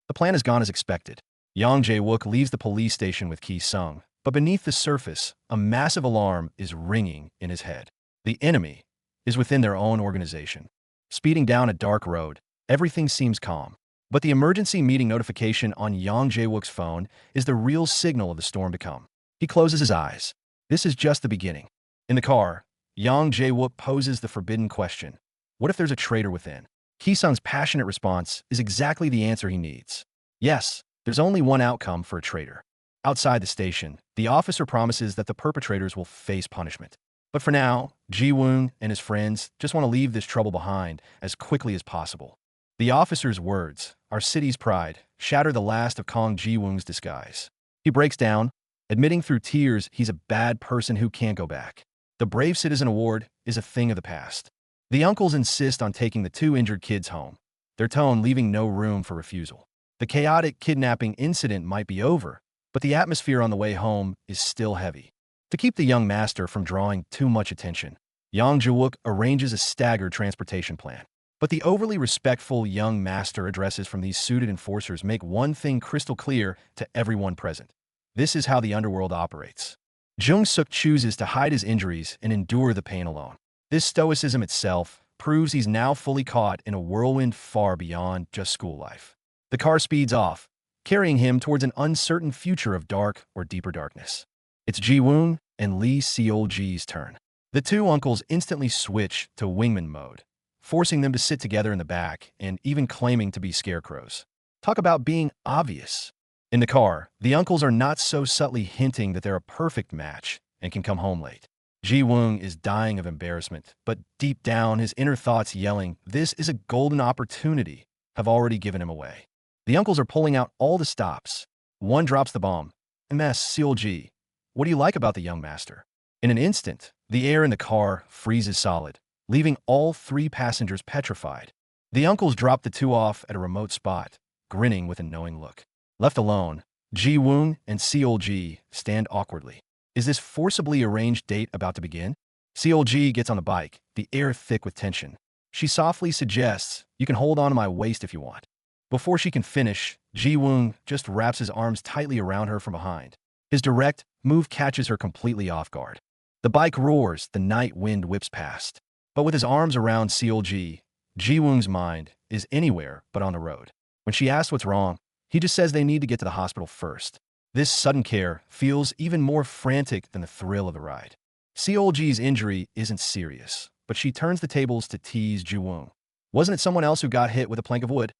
The plan has gone as expected. Yang Jae-wook leaves the police station with Ki-sung, but beneath the surface, a massive alarm is ringing in his head. The enemy is within their own organization. Speeding down a dark road, everything seems calm. But the emergency meeting notification on Yang Jae-wook's phone is the real signal of the storm to come. He closes his eyes. This is just the beginning. In the car, Yang Jae-wook poses the forbidden question. What if there's a traitor within? Ki-sung's passionate response is exactly the answer he needs. Yes, there's only one outcome for a traitor. Outside the station, the officer promises that the perpetrators will face punishment. But for now, Ji-woon and his friends just want to leave this trouble behind as quickly as possible. The officer's words, our city's pride, shatter the last of Kong Ji-woon's disguise. He breaks down, admitting through tears he's a bad person who can't go back. The Brave Citizen Award is a thing of the past. The uncles insist on taking the two injured kids home, their tone leaving no room for refusal. The chaotic kidnapping incident might be over, but the atmosphere on the way home is still heavy. To keep the young master from drawing too much attention, Yang Jae-wook arranges a staggered transportation plan. But the overly respectful young master addresses from these suited enforcers make one thing crystal clear to everyone present. This is how the underworld operates. Jung-suk chooses to hide his injuries and endure the pain alone. This stoicism itself proves he's now fully caught in a whirlwind far beyond just school life. The car speeds off, carrying him towards an uncertain future of dark or deeper darkness. It's Ji-woon and Lee Seol-ji's turn. The two uncles instantly switch to wingman mode, forcing them to sit together in the back and even claiming to be scarecrows. Talk about being obvious. In the car, the uncles are not so subtly hinting that they're a perfect match and can come home late. Ji-woon is dying of embarrassment, but deep down his inner thoughts yelling, this is a golden opportunity, have already given him away. The uncles are pulling out all the stops. One drops the bomb. MS Seol-ji, what do you like about the young master? In an instant, the air in the car freezes solid, leaving all three passengers petrified. The uncles drop the two off at a remote spot, grinning with a knowing look. Left alone, Ji-woon and Seol-ji stand awkwardly. Is this forcibly arranged date about to begin? Seol-ji gets on the bike, the air thick with tension. She softly suggests, you can hold on to my waist if you want. Before she can finish, Ji-woon just wraps his arms tightly around her from behind. His direct move catches her completely off guard. The bike roars, the night wind whips past. But with his arms around Seol-ji, Ji-woon's mind is anywhere but on the road. When she asks what's wrong, he just says they need to get to the hospital first. This sudden care feels even more frantic than the thrill of the ride. Seol-ji's injury isn't serious, but she turns the tables to tease Ji-woon. Wasn't it someone else who got hit with a plank of wood?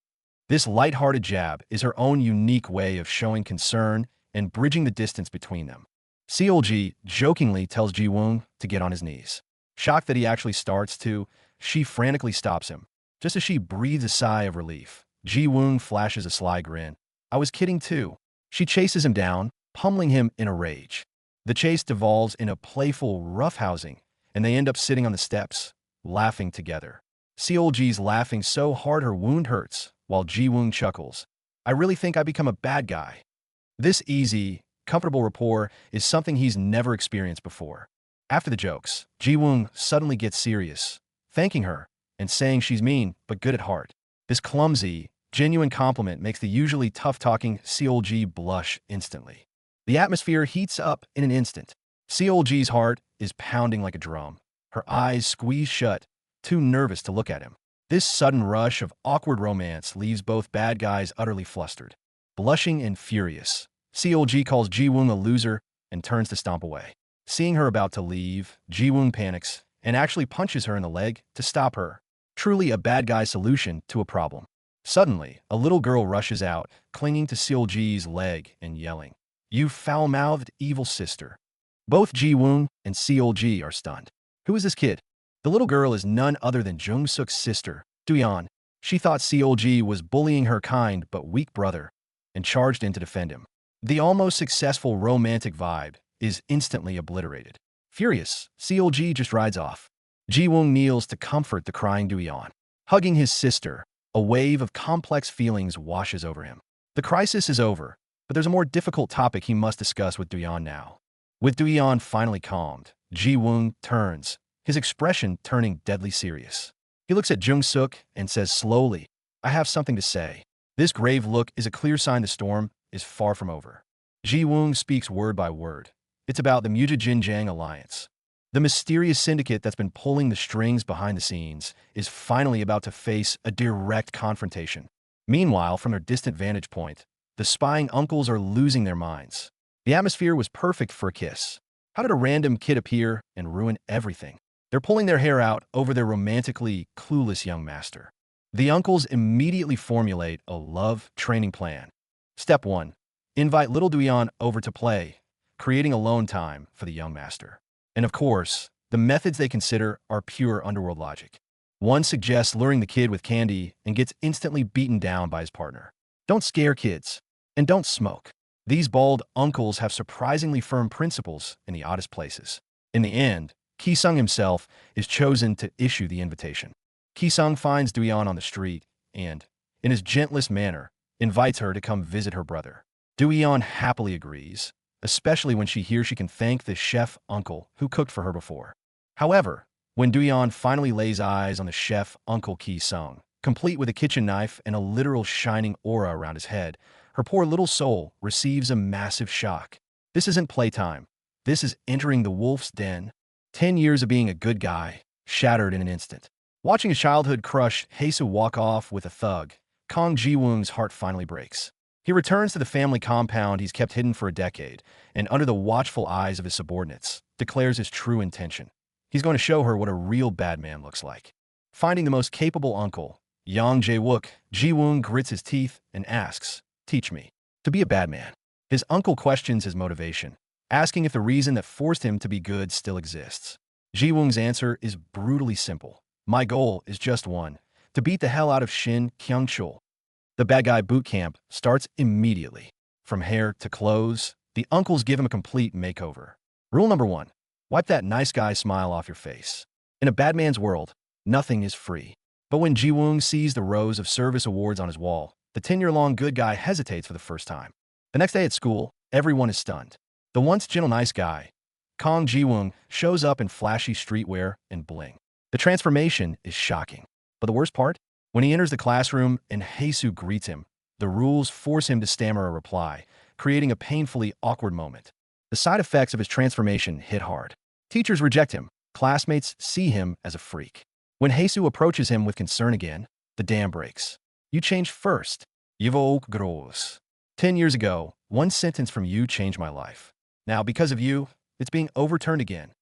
This light-hearted jab is her own unique way of showing concern and bridging the distance between them. Seol-ji jokingly tells Ji-woon to get on his knees. Shocked that he actually starts to, she frantically stops him. Just as she breathes a sigh of relief, Ji-woon flashes a sly grin. I was kidding too. She chases him down, pummeling him in a rage. The chase devolves in a playful roughhousing, and they end up sitting on the steps, laughing together. Seol-ji's laughing so hard her wound hurts, while Ji-woon chuckles. I really think I become a bad guy. This easy, comfortable rapport is something he's never experienced before. After the jokes, Ji-woon suddenly gets serious, thanking her and saying she's mean but good at heart. This clumsy, genuine compliment makes the usually tough-talking Seol-ji blush instantly. The atmosphere heats up in an instant. Seol-ji's heart is pounding like a drum. Her eyes squeeze shut, too nervous to look at him. This sudden rush of awkward romance leaves both bad guys utterly flustered. Blushing and furious, Seol-ji calls Ji-woon a loser and turns to stomp away. Seeing her about to leave, Ji-woon panics and actually punches her in the leg to stop her. Truly a bad guy solution to a problem. Suddenly, a little girl rushes out, clinging to Seol-ji's leg and yelling, "You foul-mouthed evil sister." Both Ji-woon and Seol-ji are stunned. Who is this kid? The little girl is none other than Jung-suk's sister, Do-yeon. She thought Seol-ji was bullying her kind but weak brother, and charged in to defend him. The almost successful romantic vibe is instantly obliterated. Furious, Seol-ji just rides off. Ji-woon kneels to comfort the crying Do-yeon. Hugging his sister, a wave of complex feelings washes over him. The crisis is over, but there's a more difficult topic he must discuss with Do-yeon now. With Do-yeon finally calmed, Ji-woon turns, his expression turning deadly serious. He looks at Jung-suk and says slowly, I have something to say. This grave look is a clear sign the storm is far from over. Ji-woong speaks word by word. It's about the Muja-Jinjiang alliance. The mysterious syndicate that's been pulling the strings behind the scenes is finally about to face a direct confrontation. Meanwhile, from their distant vantage point, the spying uncles are losing their minds. The atmosphere was perfect for a kiss. How did a random kid appear and ruin everything? They're pulling their hair out over their romantically clueless young master. The uncles immediately formulate a love training plan. Step 1. Invite little Duyan over to play, creating alone time for the young master. And of course, the methods they consider are pure underworld logic. One suggests luring the kid with candy and gets instantly beaten down by his partner. Don't scare kids, and don't smoke. These bald uncles have surprisingly firm principles in the oddest places. In the end, Ki-sung himself is chosen to issue the invitation. Ki-sung finds Duyan on the street and, in his gentlest manner, invites her to come visit her brother. Duyan happily agrees, especially when she hears she can thank the chef uncle who cooked for her before. However, when Duyan finally lays eyes on the chef uncle Ki-sung, complete with a kitchen knife and a literal shining aura around his head, her poor little soul receives a massive shock. This isn't playtime. This is entering the wolf's den. 10 years of being a good guy, shattered in an instant. Watching his childhood crush Haesu walk off with a thug, Kang Ji-woong's heart finally breaks. He returns to the family compound he's kept hidden for a decade, and under the watchful eyes of his subordinates, declares his true intention. He's going to show her what a real bad man looks like. Finding the most capable uncle, Yang Jae-wook, Ji-woong grits his teeth and asks, "Teach me to be a bad man." His uncle questions his motivation, asking if the reason that forced him to be good still exists. Ji-woong's answer is brutally simple. "My goal is just one, to beat the hell out of Shin Kyung-chul." The bad guy boot camp starts immediately. From hair to clothes, the uncles give him a complete makeover. Rule number 1. Wipe that nice guy smile off your face. In a bad man's world, nothing is free. But when Ji-woong sees the rows of service awards on his wall, the 10-year-long good guy hesitates for the first time. The next day at school, everyone is stunned. The once gentle nice guy, Kang Ji-woong, shows up in flashy streetwear and bling. The transformation is shocking. But the worst part? When he enters the classroom and Haesu greets him, the rules force him to stammer a reply, creating a painfully awkward moment. The side effects of his transformation hit hard. Teachers reject him. Classmates see him as a freak. When Haesu approaches him with concern again, the dam breaks. "You changed first. Yivo gross. 10 years ago, one sentence from you changed my life. Now, because of you, it's being overturned again."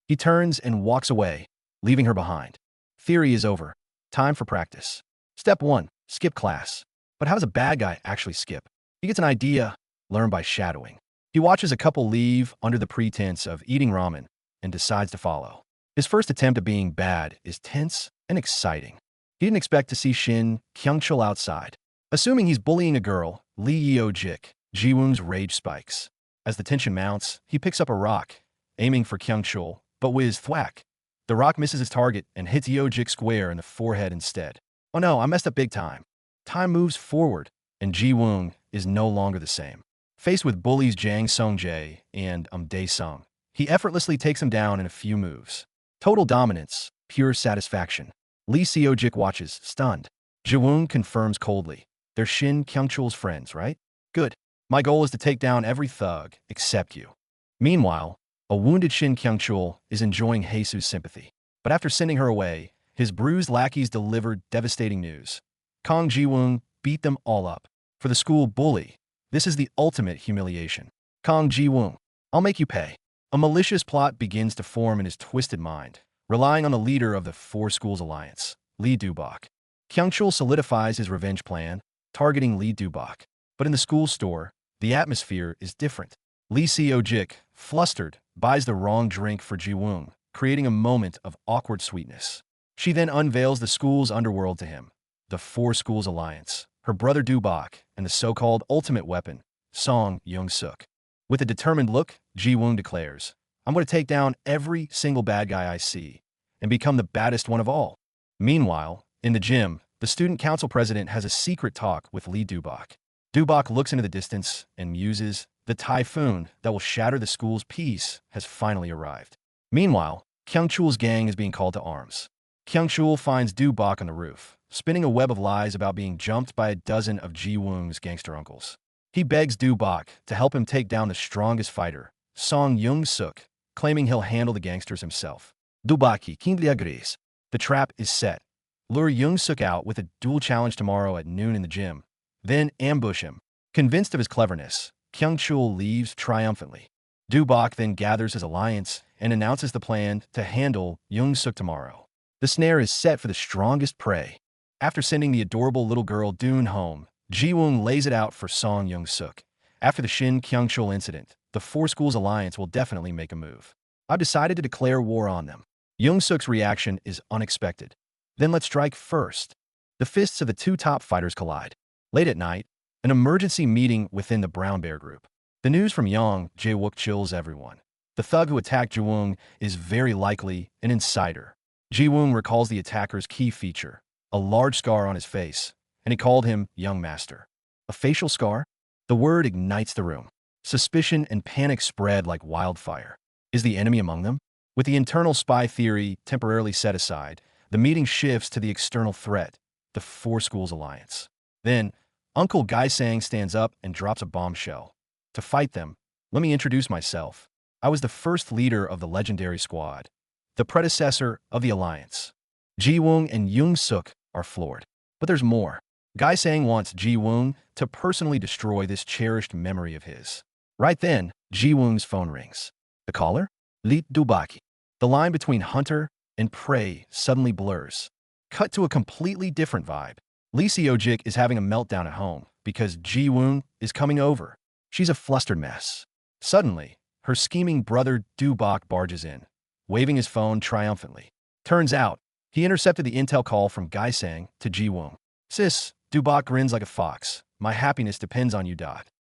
He turns and walks away, leaving her behind. Theory is over. Time for practice. Step 1. Skip class. But how does a bad guy actually skip? He gets an idea, learn by shadowing. He watches a couple leave under the pretense of eating ramen and decides to follow. His first attempt at being bad is tense and exciting. He didn't expect to see Shin Kyung-chul outside. Assuming he's bullying a girl, Lee Yeo-jik, Ji-woong's rage spikes. As the tension mounts, he picks up a rock, aiming for Kyung-chul, but whiz thwack. The rock misses its target and hits Yeo-jik square in the forehead instead. "Oh no, I messed up big time." Time moves forward, and Ji-woong is no longer the same. Faced with bullies Jiang Zhixiong and Dae-sung, he effortlessly takes him down in a few moves. Total dominance, pure satisfaction. Lee Seo-jik watches, stunned. Ji-woong confirms coldly. "They're Shin Kyung-chul's friends, right? Good. My goal is to take down every thug except you." Meanwhile, a wounded Shin Kyung-chul is enjoying Haesu's sympathy. But after sending her away, his bruised lackeys delivered devastating news. Kang Ji-woong beat them all up. For the school bully, this is the ultimate humiliation. "Kang Ji-woong, I'll make you pay." A malicious plot begins to form in his twisted mind, relying on the leader of the Four Schools Alliance, Lee Do-bak. Kyung-chul solidifies his revenge plan, targeting Lee Do-bak. But in the school store, the atmosphere is different. Lee Seo-jik, flustered, buys the wrong drink for Ji-woong, creating a moment of awkward sweetness. She then unveils the school's underworld to him, the Four Schools Alliance, her brother Do-bak, and the so-called ultimate weapon, Song Young-suk. With a determined look, Ji-woong declares, "I'm going to take down every single bad guy I see and become the baddest one of all." Meanwhile, in the gym, the student council president has a secret talk with Lee Do-bak. Do-bak looks into the distance and muses, the typhoon that will shatter the school's peace has finally arrived. Meanwhile, Kyung-chul's gang is being called to arms. Kyung-chul finds Do-bak on the roof, spinning a web of lies about being jumped by a dozen of Ji Woong's gangster uncles. He begs Du Bak to help him take down the strongest fighter, Song Young-suk, claiming he'll handle the gangsters himself. Du Bak keenly agrees. The trap is set. Lure Young-suk out with a duel challenge tomorrow at noon in the gym. Then ambush him. Convinced of his cleverness, Kyung-chul leaves triumphantly. Du Bak then gathers his alliance and announces the plan to handle Young-suk tomorrow. The snare is set for the strongest prey. After sending the adorable little girl Dune home, Ji Woong lays it out for Song Young-suk. After the Shin Kyung-chul incident, the four schools alliance will definitely make a move. I've decided to declare war on them. Young-suk's reaction is unexpected. Then let's strike first. The fists of the two top fighters collide. Late at night, an emergency meeting within the Brown Bear group. The news from Yang Jae-wook chills everyone. The thug who attacked Ji Woong is very likely an insider. Ji Woong recalls the attacker's key feature, a large scar on his face, and he called him Young Master. A facial scar? The word ignites the room. Suspicion and panic spread like wildfire. Is the enemy among them? With the internal spy theory temporarily set aside, the meeting shifts to the external threat, the Four Schools Alliance. Then, Uncle Gaisang stands up and drops a bombshell. To fight them, let me introduce myself. I was the first leader of the legendary squad, the predecessor of the alliance. Ji Woong and Young-suk are floored. But there's more. Gaisang wants Ji Woong to personally destroy this cherished memory of his. Right then, Ji Woong's phone rings. The caller? Lee Du-bak. The line between hunter and prey suddenly blurs. Cut to a completely different vibe. Lee Seo-jik is having a meltdown at home because Ji Woong is coming over. She's a flustered mess. Suddenly, her scheming brother Du-bak barges in, waving his phone triumphantly. Turns out, he intercepted the intel call from Gaisang to Ji Woong. Sis, Du-bak grins like a fox. My happiness depends on you.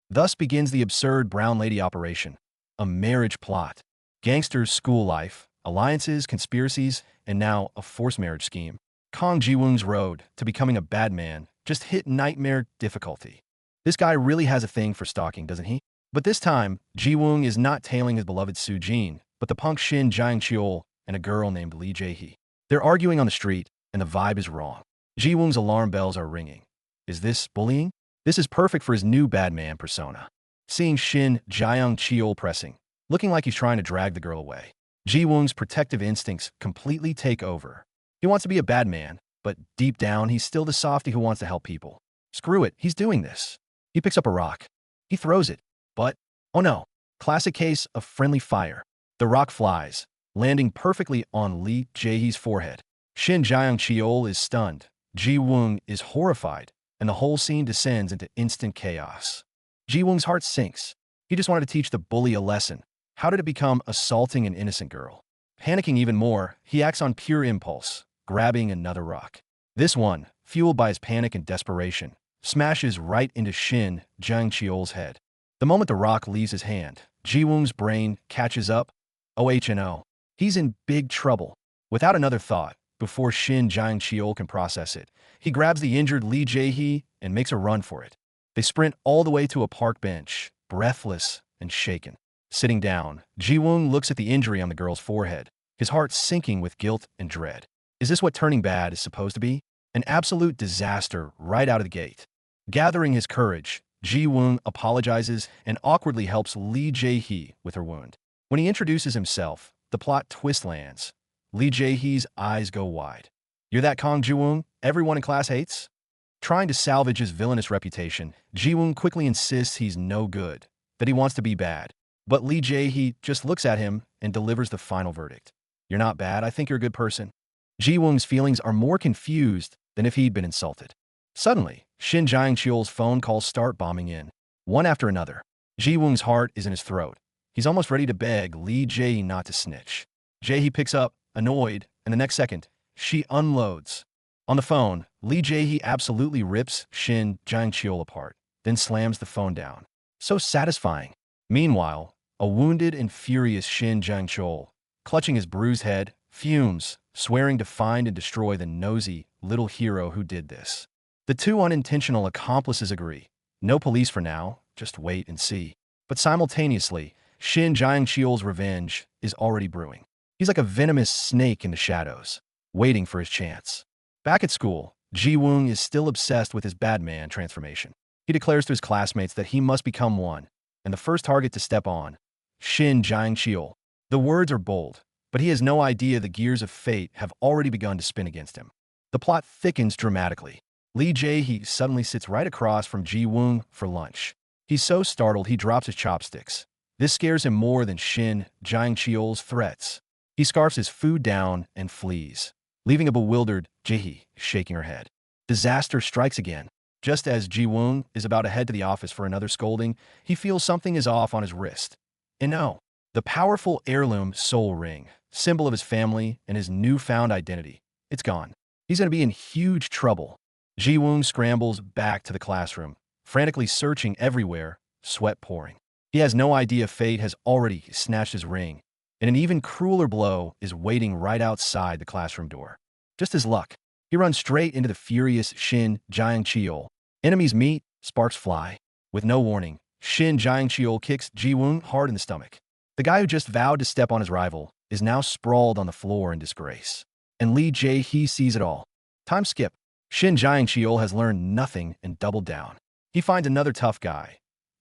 Thus begins the absurd Brown Lady operation. A marriage plot. Gangsters' school life, alliances, conspiracies, and now a forced marriage scheme. Kong Ji Woong's road to becoming a bad man just hit nightmare difficulty. This guy really has a thing for stalking, doesn't he? But this time, Ji Woong is not tailing his beloved Su Jin, but the punk Shin Jiang-cheol and a girl named Lee Jae-hee. They're arguing on the street, and the vibe is wrong. Ji Woong's alarm bells are ringing. Is this bullying? This is perfect for his new bad man persona. Seeing Shin Jiang-cheol pressing, looking like he's trying to drag the girl away. Ji Woong's protective instincts completely take over. He wants to be a bad man, but deep down, he's still the softie who wants to help people. Screw it, he's doing this. He picks up a rock. He throws it. But, oh no, classic case of friendly fire. The rock flies, landing perfectly on Lee Jae-hee's forehead. Shin Jiang-cheol is stunned. Ji Woong is horrified, and the whole scene descends into instant chaos. Ji Woong's heart sinks. He just wanted to teach the bully a lesson. How did it become assaulting an innocent girl? Panicking even more, he acts on pure impulse, grabbing another rock. This one, fueled by his panic and desperation, smashes right into Shin Jiang-cheol's head. The moment the rock leaves his hand, Ji Woong's brain catches up. Oh. He's in big trouble. Without another thought, before Shin Jiang-cheol can process it, he grabs the injured Lee Jae-hee and makes a run for it. They sprint all the way to a park bench, breathless and shaken. Sitting down, Ji Woong looks at the injury on the girl's forehead, his heart sinking with guilt and dread. Is this what turning bad is supposed to be? An absolute disaster right out of the gate. Gathering his courage, Ji Woong apologizes and awkwardly helps Lee Jae-hee with her wound. When he introduces himself, the plot twist lands. Lee Jae-hee's eyes go wide. You're that Kong Ji Woong everyone in class hates? Trying to salvage his villainous reputation, Ji Woong quickly insists he's no good, that he wants to be bad. But Lee Jae-hee just looks at him and delivers the final verdict. You're not bad, I think you're a good person. Ji Woong's feelings are more confused than if he'd been insulted. Suddenly, Shin Jiang-cheol's phone calls start bombing in, one after another. Ji Woong's heart is in his throat. He's almost ready to beg Lee Jae-hee not to snitch. Jae-hee picks up, annoyed, and the next second, she unloads. On the phone, Lee Jae-hee absolutely rips Shin Jiang-cheol apart, then slams the phone down. So satisfying. Meanwhile, a wounded and furious Shin Jiang-cheol, clutching his bruised head, fumes, swearing to find and destroy the nosy little hero who did this. The two unintentional accomplices agree. No police for now, just wait and see. But simultaneously, Shin Jiang-cheol's revenge is already brewing. He's like a venomous snake in the shadows, waiting for his chance. Back at school, Ji-woong is still obsessed with his bad man transformation. He declares to his classmates that he must become one, and the first target to step on, Shin Jiang. The words are bold, but he has no idea the gears of fate have already begun to spin against him. The plot thickens dramatically. Lee Jae-hee suddenly sits right across from Ji-woong for lunch. He's so startled he drops his chopsticks. This scares him more than Shin Jiang-cheol's threats. He scarfs his food down and flees, leaving a bewildered Jae-hee shaking her head. Disaster strikes again. Just as Ji-woong is about to head to the office for another scolding, he feels something is off on his wrist. And no, the powerful heirloom soul ring, symbol of his family and his newfound identity, it's gone. He's going to be in huge trouble. Ji-woong scrambles back to the classroom, frantically searching everywhere, sweat pouring. He has no idea fate has already snatched his ring, and an even crueler blow is waiting right outside the classroom door. Just his luck, he runs straight into the furious Shin Jiang-cheol. Enemies meet, sparks fly. With no warning, Shin Jiang-cheol kicks Ji-woong hard in the stomach. The guy who just vowed to step on his rival is now sprawled on the floor in disgrace. And Lee Jae-hee sees it all. Time skip. Shin Jiang-cheol has learned nothing and doubled down. He finds another tough guy,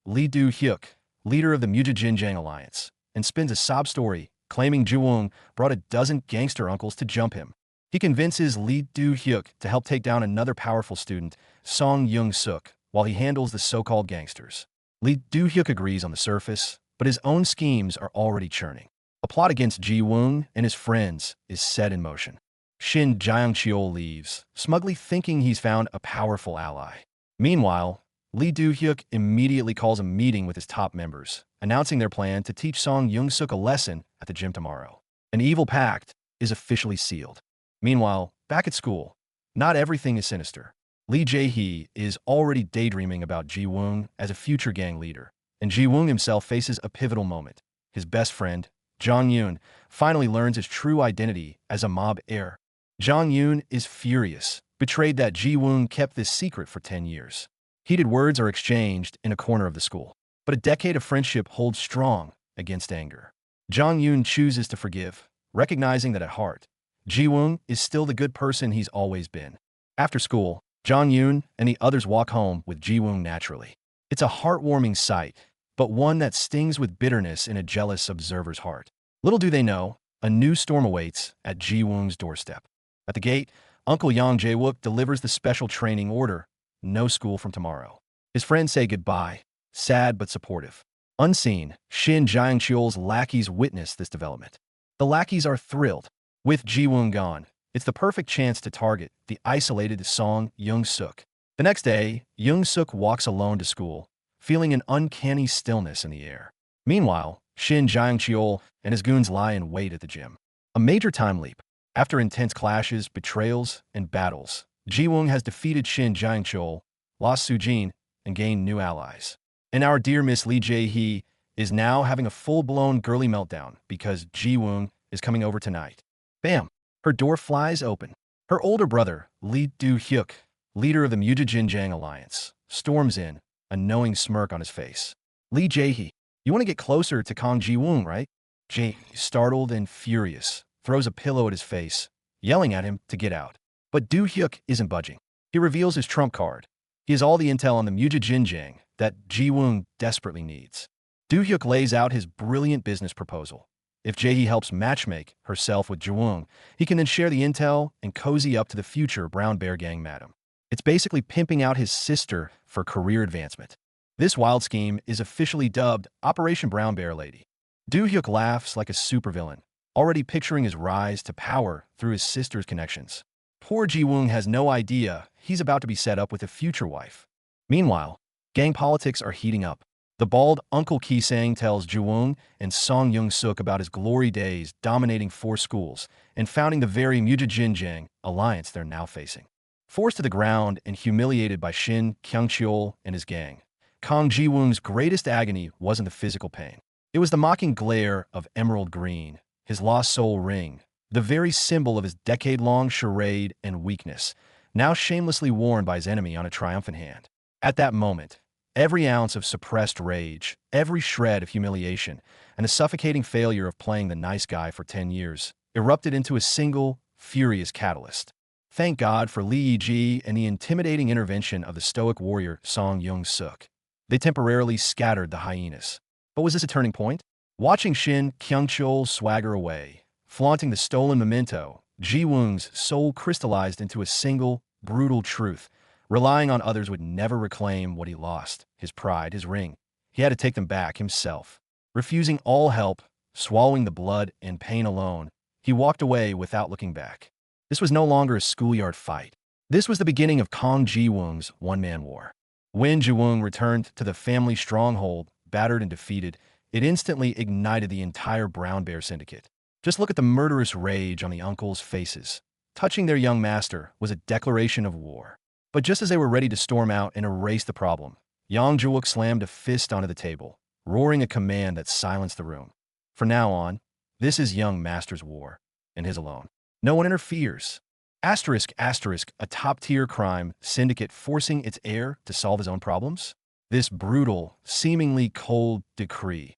Lee Do-hyuk, leader of the Mujijinjang Alliance, and spins a sob story claiming Ji-woong brought a dozen gangster uncles to jump him. He convinces Lee Do-hyuk to help take down another powerful student, Song Young-suk, while he handles the so-called gangsters. Lee Do-hyuk agrees on the surface, but his own schemes are already churning. A plot against Ji-woong and his friends is set in motion. Shin Jiang-cheol leaves, smugly thinking he's found a powerful ally. Meanwhile, Lee Do-hyuk immediately calls a meeting with his top members, announcing their plan to teach Song Young-suk a lesson at the gym tomorrow. An evil pact is officially sealed. Meanwhile, back at school, not everything is sinister. Lee Jae-hee is already daydreaming about Ji-woong as a future gang leader, and Ji-woong himself faces a pivotal moment. His best friend, Jong Yoon, finally learns his true identity as a mob heir. Jong Yoon is furious, betrayed that Ji-woong kept this secret for 10 years. Heated words are exchanged in a corner of the school, but a decade of friendship holds strong against anger. Jong Yoon chooses to forgive, recognizing that at heart, Ji-woong is still the good person he's always been. After school, Jong Yoon and the others walk home with Ji-woong naturally. It's a heartwarming sight, but one that stings with bitterness in a jealous observer's heart. Little do they know, a new storm awaits at Ji-woong's doorstep. At the gate, Uncle Yang Jae-wook delivers the special training order, no school from tomorrow. His friends say goodbye, sad but supportive. Unseen, Shin Jiang-cheol's lackeys witness this development. The lackeys are thrilled. With Ji-woong gone, it's the perfect chance to target the isolated Song Young-suk. The next day, Young-suk walks alone to school, feeling an uncanny stillness in the air. Meanwhile, Shin Jiang-cheol and his goons lie in wait at the gym. A major time leap. After intense clashes, betrayals, and battles, Ji-woong has defeated Shin Jiang-cheol, lost Soo-jin, and gained new allies. And our dear Miss Lee Jae-hee is now having a full-blown girly meltdown because Ji-woong is coming over tonight. Bam! Her door flies open. Her older brother, Lee Do-hyuk, leader of the Mujijinjang Alliance, storms in, a knowing smirk on his face. Lee Jae-hee, you want to get closer to Kong Ji-woong, right? Jae, startled and furious, throws a pillow at his face, yelling at him to get out. But Do-hyuk isn't budging. He reveals his trump card. He has all the intel on the Mujijinjang that Ji-woong desperately needs. Do-hyuk lays out his brilliant business proposal. If Jae-hee helps matchmake herself with Ji-woong, he can then share the intel and cozy up to the future Brown Bear Gang madam. It's basically pimping out his sister for career advancement. This wild scheme is officially dubbed Operation Brown Bear Lady. Do-hyuk laughs like a supervillain, already picturing his rise to power through his sister's connections. Poor Ji-woong has no idea he's about to be set up with a future wife. Meanwhile, gang politics are heating up. The bald Uncle Ki-sang tells Ji-woong and Song Young-suk about his glory days dominating 4 schools and founding the very Mujijinjang alliance they're now facing. Forced to the ground and humiliated by Shin Kyung-cheol and his gang, Kong Ji-woong's greatest agony wasn't the physical pain. It was the mocking glare of emerald green, his lost soul ring, the very symbol of his decade-long charade and weakness, now shamelessly worn by his enemy on a triumphant hand. At that moment, every ounce of suppressed rage, every shred of humiliation, and the suffocating failure of playing the nice guy for 10 years erupted into a single, furious catalyst. Thank God for Li Yiji and the intimidating intervention of the stoic warrior Song Yung-suk. They temporarily scattered the hyenas. But was this a turning point? Watching Shin Kyung-chul swagger away, flaunting the stolen memento, Ji-woong's soul crystallized into a single, brutal truth. Relying on others would never reclaim what he lost, his pride, his ring. He had to take them back himself. Refusing all help, swallowing the blood and pain alone, he walked away without looking back. This was no longer a schoolyard fight. This was the beginning of Kong Ji-woong's one-man war. When Ji-woong returned to the family stronghold, battered and defeated, it instantly ignited the entire Brown Bear Syndicate. Just look at the murderous rage on the uncles' faces. Touching their young master was a declaration of war. But just as they were ready to storm out and erase the problem, Yang Zhixiong slammed a fist onto the table, roaring a command that silenced the room. From now on, this is young master's war, and his alone. No one interferes. Asterisk, asterisk, a top-tier crime syndicate forcing its heir to solve his own problems? This brutal, seemingly cold decree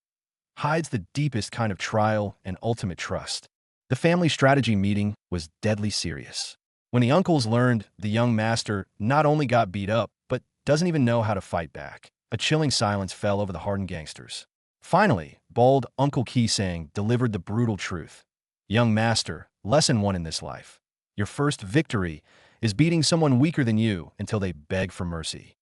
hides the deepest kind of trial and ultimate trust. The family strategy meeting was deadly serious. When the uncles learned the young master not only got beat up, but doesn't even know how to fight back, a chilling silence fell over the hardened gangsters. Finally, bald Uncle Ki-sang delivered the brutal truth. Young master, lesson one in this life. Your first victory is beating someone weaker than you until they beg for mercy.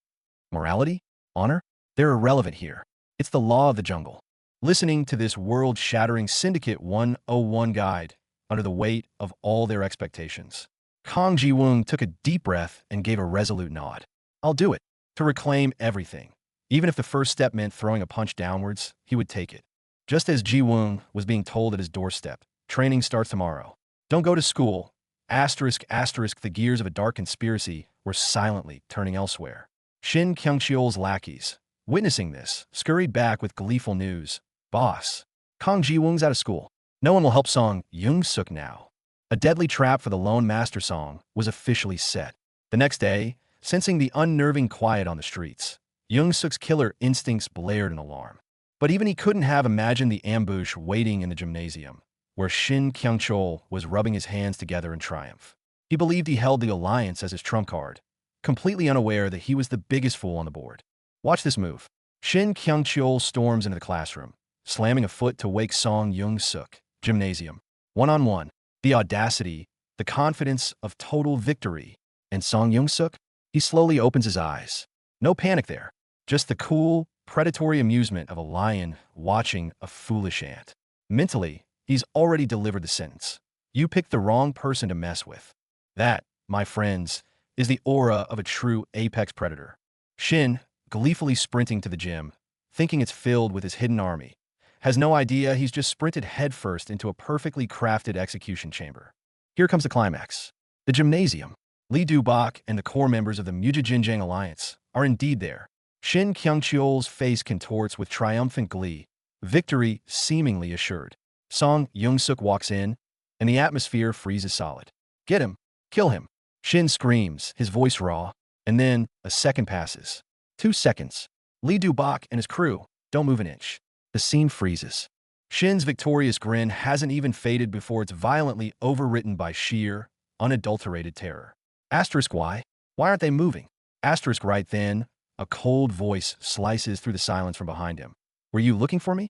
Morality? Honor? They're irrelevant here. It's the law of the jungle. Listening to this world-shattering Syndicate 101 guide under the weight of all their expectations, Kong Ji-woong took a deep breath and gave a resolute nod. I'll do it. To reclaim everything. Even if the first step meant throwing a punch downwards, he would take it. Just as Ji-woong was being told at his doorstep, training starts tomorrow. Don't go to school. Asterisk, asterisk, the gears of a dark conspiracy were silently turning elsewhere. Shin Kyung-chul's lackeys, witnessing this, scurried back with gleeful news. Boss, Kong Ji-woong's out of school. No one will help Song Yung-suk now. A deadly trap for the lone master Song was officially set. The next day, sensing the unnerving quiet on the streets, Yung-suk's killer instincts blared an alarm. But even he couldn't have imagined the ambush waiting in the gymnasium, where Shin Kyung-chul was rubbing his hands together in triumph. He believed he held the alliance as his trump card, completely unaware that he was the biggest fool on the board. Watch this move. Shin Kyung-chul storms into the classroom, slamming a foot to wake Song Yung-suk. Gymnasium. One-on-one. The audacity, the confidence of total victory. And Song Yung-suk? He slowly opens his eyes. No panic there. Just the cool, predatory amusement of a lion watching a foolish ant. Mentally, he's already delivered the sentence. You picked the wrong person to mess with. That, my friends, is the aura of a true apex predator. Shin, gleefully sprinting to the gym, thinking it's filled with his hidden army, has no idea he's just sprinted headfirst into a perfectly crafted execution chamber. Here comes the climax. The gymnasium. Li Du-bak and the core members of the Mujijinjiang Alliance are indeed there. Shin Kyung-chul's face contorts with triumphant glee, victory seemingly assured. Song Yung-suk walks in, and the atmosphere freezes solid. Get him! Kill him! Shin screams, his voice raw, and then a second passes. 2 seconds. Li Du-bak and his crew don't move an inch. The scene freezes. Shin's victorious grin hasn't even faded before it's violently overwritten by sheer, unadulterated terror. Asterisk why? Why aren't they moving? Asterisk right then, a cold voice slices through the silence from behind him. Were you looking for me?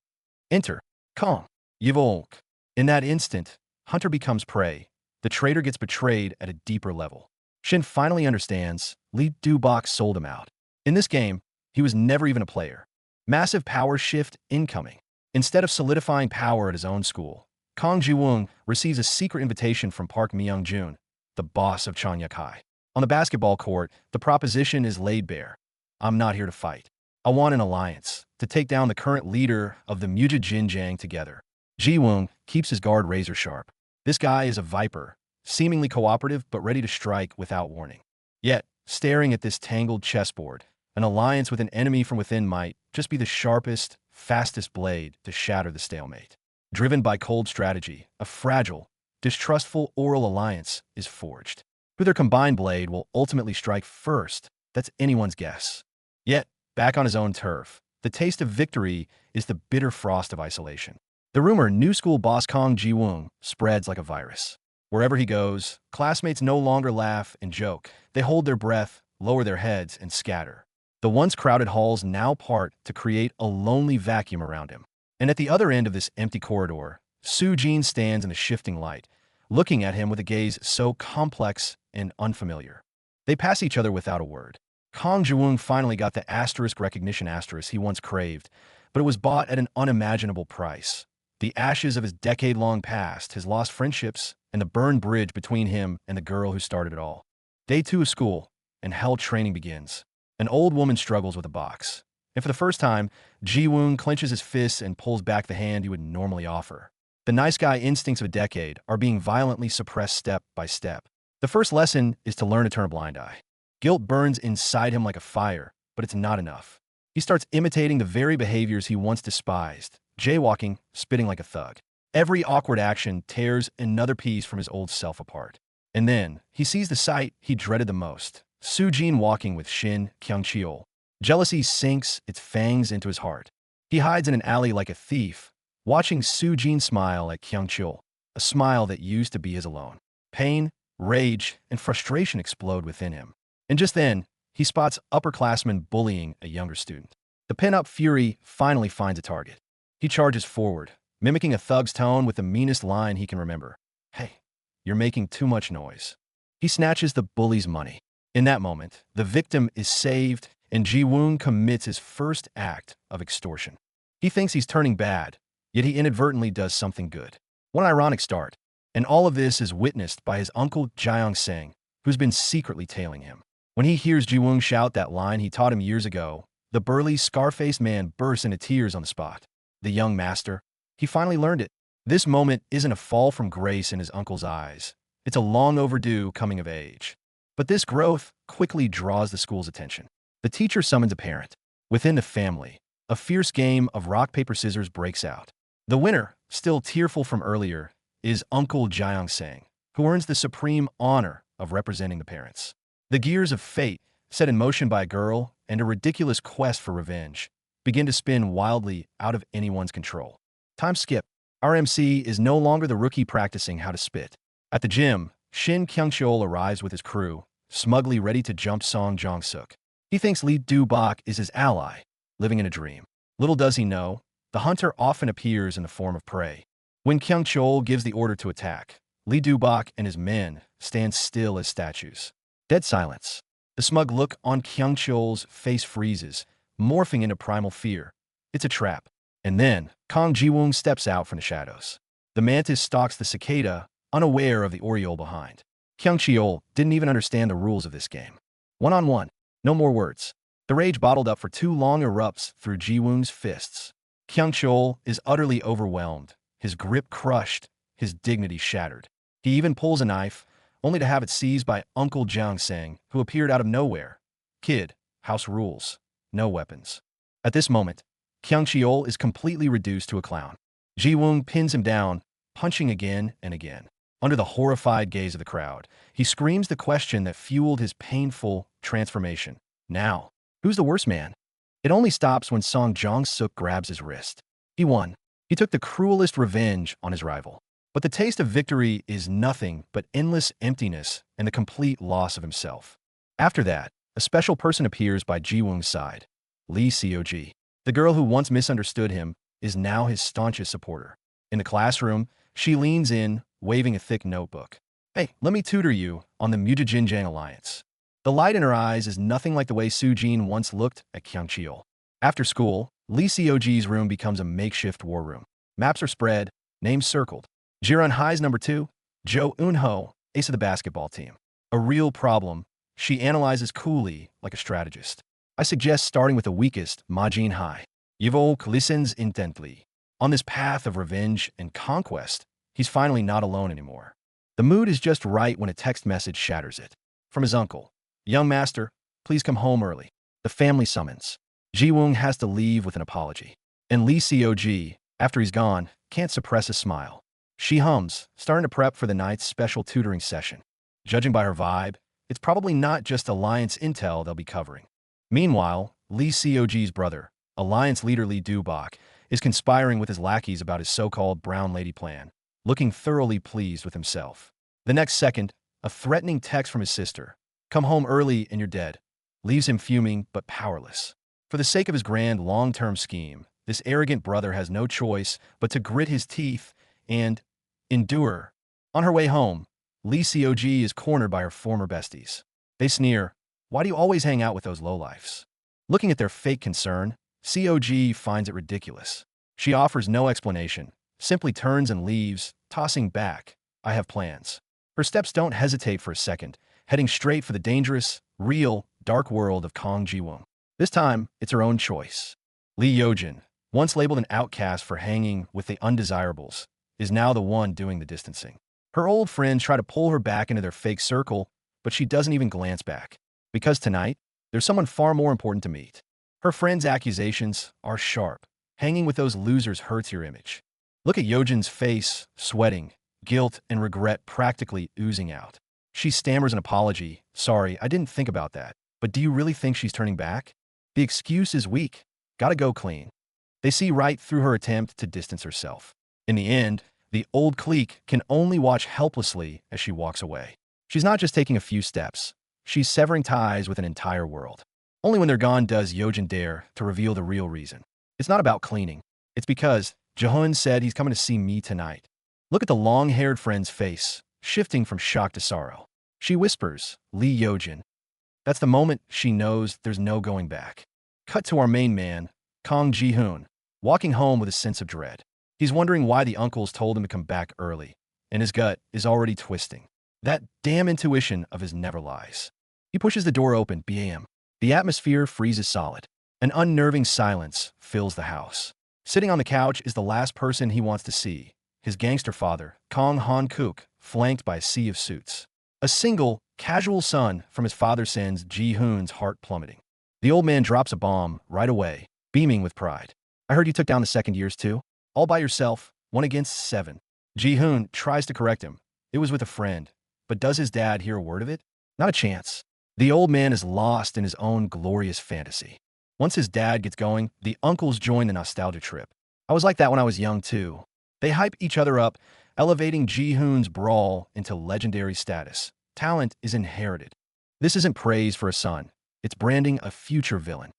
Enter. Kong. Yivonk. In that instant, Hunter becomes prey. The traitor gets betrayed at a deeper level. Shin finally understands Li Du-bak sold him out. In this game, he was never even a player. Massive power shift incoming. Instead of solidifying power at his own school, Kong Ji-woong receives a secret invitation from Park Myung-jun, the boss of Chanyakai. On the basketball court, the proposition is laid bare. I'm not here to fight. I want an alliance, to take down the current leader of the Mujijinjiang together. Ji-woong keeps his guard razor sharp. This guy is a viper, seemingly cooperative but ready to strike without warning. Yet, staring at this tangled chessboard, an alliance with an enemy from within might just be the sharpest, fastest blade to shatter the stalemate. Driven by cold strategy, a fragile, distrustful oral alliance is forged. Who their combined blade will ultimately strike first, that's anyone's guess. Yet, back on his own turf, the taste of victory is the bitter frost of isolation. The rumor new school boss Kong Ji-woong spreads like a virus. Wherever he goes, classmates no longer laugh and joke. They hold their breath, lower their heads, and scatter. The once crowded halls now part to create a lonely vacuum around him. And at the other end of this empty corridor, Su-jin stands in the shifting light, looking at him with a gaze so complex and unfamiliar. They pass each other without a word. Kang Jiwoong finally got the asterisk recognition asterisk he once craved, but it was bought at an unimaginable price. The ashes of his decade-long past, his lost friendships, and the burned bridge between him and the girl who started it all. Day 2 of school, and hell training begins. An old woman struggles with a box. And for the first time, Ji-woon clenches his fists and pulls back the hand he would normally offer. The nice guy instincts of a decade are being violently suppressed step by step. The first lesson is to learn to turn a blind eye. Guilt burns inside him like a fire, but it's not enough. He starts imitating the very behaviors he once despised, jaywalking, spitting like a thug. Every awkward action tears another piece from his old self apart. And then, he sees the sight he dreaded the most, Su-jin walking with Shin Kyung-cheol. Jealousy sinks its fangs into his heart. He hides in an alley like a thief, watching Su-jin smile at Kyung-cheol, a smile that used to be his alone. Pain, rage, and frustration explode within him. And just then, he spots upperclassmen bullying a younger student. The pent-up fury finally finds a target. He charges forward, mimicking a thug's tone with the meanest line he can remember. "Hey, you're making too much noise." He snatches the bully's money. In that moment, the victim is saved, and Ji-woon commits his first act of extortion. He thinks he's turning bad, yet he inadvertently does something good. What an ironic start. And all of this is witnessed by his uncle Jiang Zhixiong, who's been secretly tailing him. When he hears Ji-woon shout that line he taught him years ago, the burly, scar-faced man bursts into tears on the spot. The young master, he finally learned it. This moment isn't a fall from grace in his uncle's eyes. It's a long overdue coming of age. But this growth quickly draws the school's attention. The teacher summons a parent. Within the family, a fierce game of rock, paper, scissors breaks out. The winner, still tearful from earlier, is Uncle Jiang Zhixiong, who earns the supreme honor of representing the parents. The gears of fate, set in motion by a girl and a ridiculous quest for revenge, begin to spin wildly out of anyone's control. Time skip. Our MC is no longer the rookie practicing how to spit. At the gym, Shin Kyung-cheol arrives with his crew, smugly ready to jump Song Jong-suk. He thinks Lee Do-bak is his ally, living in a dream. Little does he know, the hunter often appears in the form of prey. When Kyung-cheol gives the order to attack, Lee Do-bak and his men stand still as statues. Dead silence. The smug look on Kyung-cheol's face freezes, morphing into primal fear. It's a trap. And then, Kang Ji-woong steps out from the shadows. The mantis stalks the cicada, unaware of the oriole behind. Kyung-cheol didn't even understand the rules of this game. One-on-one. No more words. The rage bottled up for too long erupts through Ji-woong's fists. Kyung-cheol is utterly overwhelmed, his grip crushed, his dignity shattered. He even pulls a knife, only to have it seized by Uncle Jiang Zhixiong, who appeared out of nowhere. "Kid, house rules. No weapons." At this moment, Kyung-cheol is completely reduced to a clown. Ji-woong pins him down, punching again and again. Under the horrified gaze of the crowd, he screams the question that fueled his painful transformation. Now, who's the worst man? It only stops when Song Jong-suk grabs his wrist. He won. He took the cruelest revenge on his rival. But the taste of victory is nothing but endless emptiness and the complete loss of himself. After that, a special person appears by Ji-woong's side. Lee Seok. The girl who once misunderstood him is now his staunchest supporter. In the classroom, she leans in, waving a thick notebook. "Hey, let me tutor you on the Mujijinjiang Alliance." The light in her eyes is nothing like the way Su-jin once looked at Kyung-cheol. After school, Lee Seok's room becomes a makeshift war room. Maps are spread, names circled. Jiran Hai's number 2, Jo Eun-ho, ace of the basketball team. A real problem, she analyzes coolly like a strategist. I suggest starting with the weakest, Ma Jin-hai. Yevok listens intently. On this path of revenge and conquest, he's finally not alone anymore. The mood is just right when a text message shatters it. From his uncle. "Young master, please come home early." The family summons. Ji-woong has to leave with an apology. And Lee Seok, after he's gone, can't suppress a smile. She hums, starting to prep for the night's special tutoring session. Judging by her vibe, it's probably not just Alliance intel they'll be covering. Meanwhile, Lee Seok's brother, Alliance leader Lee Do-bak, is conspiring with his lackeys about his so-called Brown Lady plan, looking thoroughly pleased with himself. The next second, a threatening text from his sister, "Come home early and you're dead," leaves him fuming but powerless. For the sake of his grand long-term scheme, this arrogant brother has no choice but to grit his teeth and endure. On her way home, Lee Cog is cornered by her former besties. They sneer, "Why do you always hang out with those lowlifes?" Looking at their fake concern, Cog finds it ridiculous. She offers no explanation, simply turns and leaves, tossing back, "I have plans." Her steps don't hesitate for a second, heading straight for the dangerous, real, dark world of Kong Ji-woong. This time, it's her own choice. Lee Yojin, once labeled an outcast for hanging with the undesirables, is now the one doing the distancing. Her old friends try to pull her back into their fake circle, but she doesn't even glance back. Because tonight, there's someone far more important to meet. Her friends' accusations are sharp. Hanging with those losers hurts your image. Look at Yojin's face, sweating, guilt and regret practically oozing out. She stammers an apology. "Sorry, I didn't think about that." But do you really think she's turning back? The excuse is weak. Gotta go clean. They see right through her attempt to distance herself. In the end, the old clique can only watch helplessly as she walks away. She's not just taking a few steps. She's severing ties with an entire world. Only when they're gone does Yojin dare to reveal the real reason. It's not about cleaning. It's because Jaehoon said he's coming to see me tonight. Look at the long-haired friend's face, shifting from shock to sorrow. She whispers, "Lee Yojin." That's the moment she knows there's no going back. Cut to our main man, Kong Ji-hoon, walking home with a sense of dread. He's wondering why the uncles told him to come back early, and his gut is already twisting. That damn intuition of his never lies. He pushes the door open, bam. The atmosphere freezes solid. An unnerving silence fills the house. Sitting on the couch is the last person he wants to see, his gangster father, Kong Han-kook, flanked by a sea of suits. A single, casual son from his father sends Ji-hoon's heart plummeting. The old man drops a bomb right away, beaming with pride. "I heard you took down the second years too? All by yourself, 1 against 7. Ji-hoon tries to correct him. It was with a friend. But does his dad hear a word of it? Not a chance. The old man is lost in his own glorious fantasy. Once his dad gets going, the uncles join the nostalgia trip. I was like that when I was young too. They hype each other up, elevating Ji-hoon's brawl into legendary status. Talent is inherited. This isn't praise for a son. It's branding a future villain.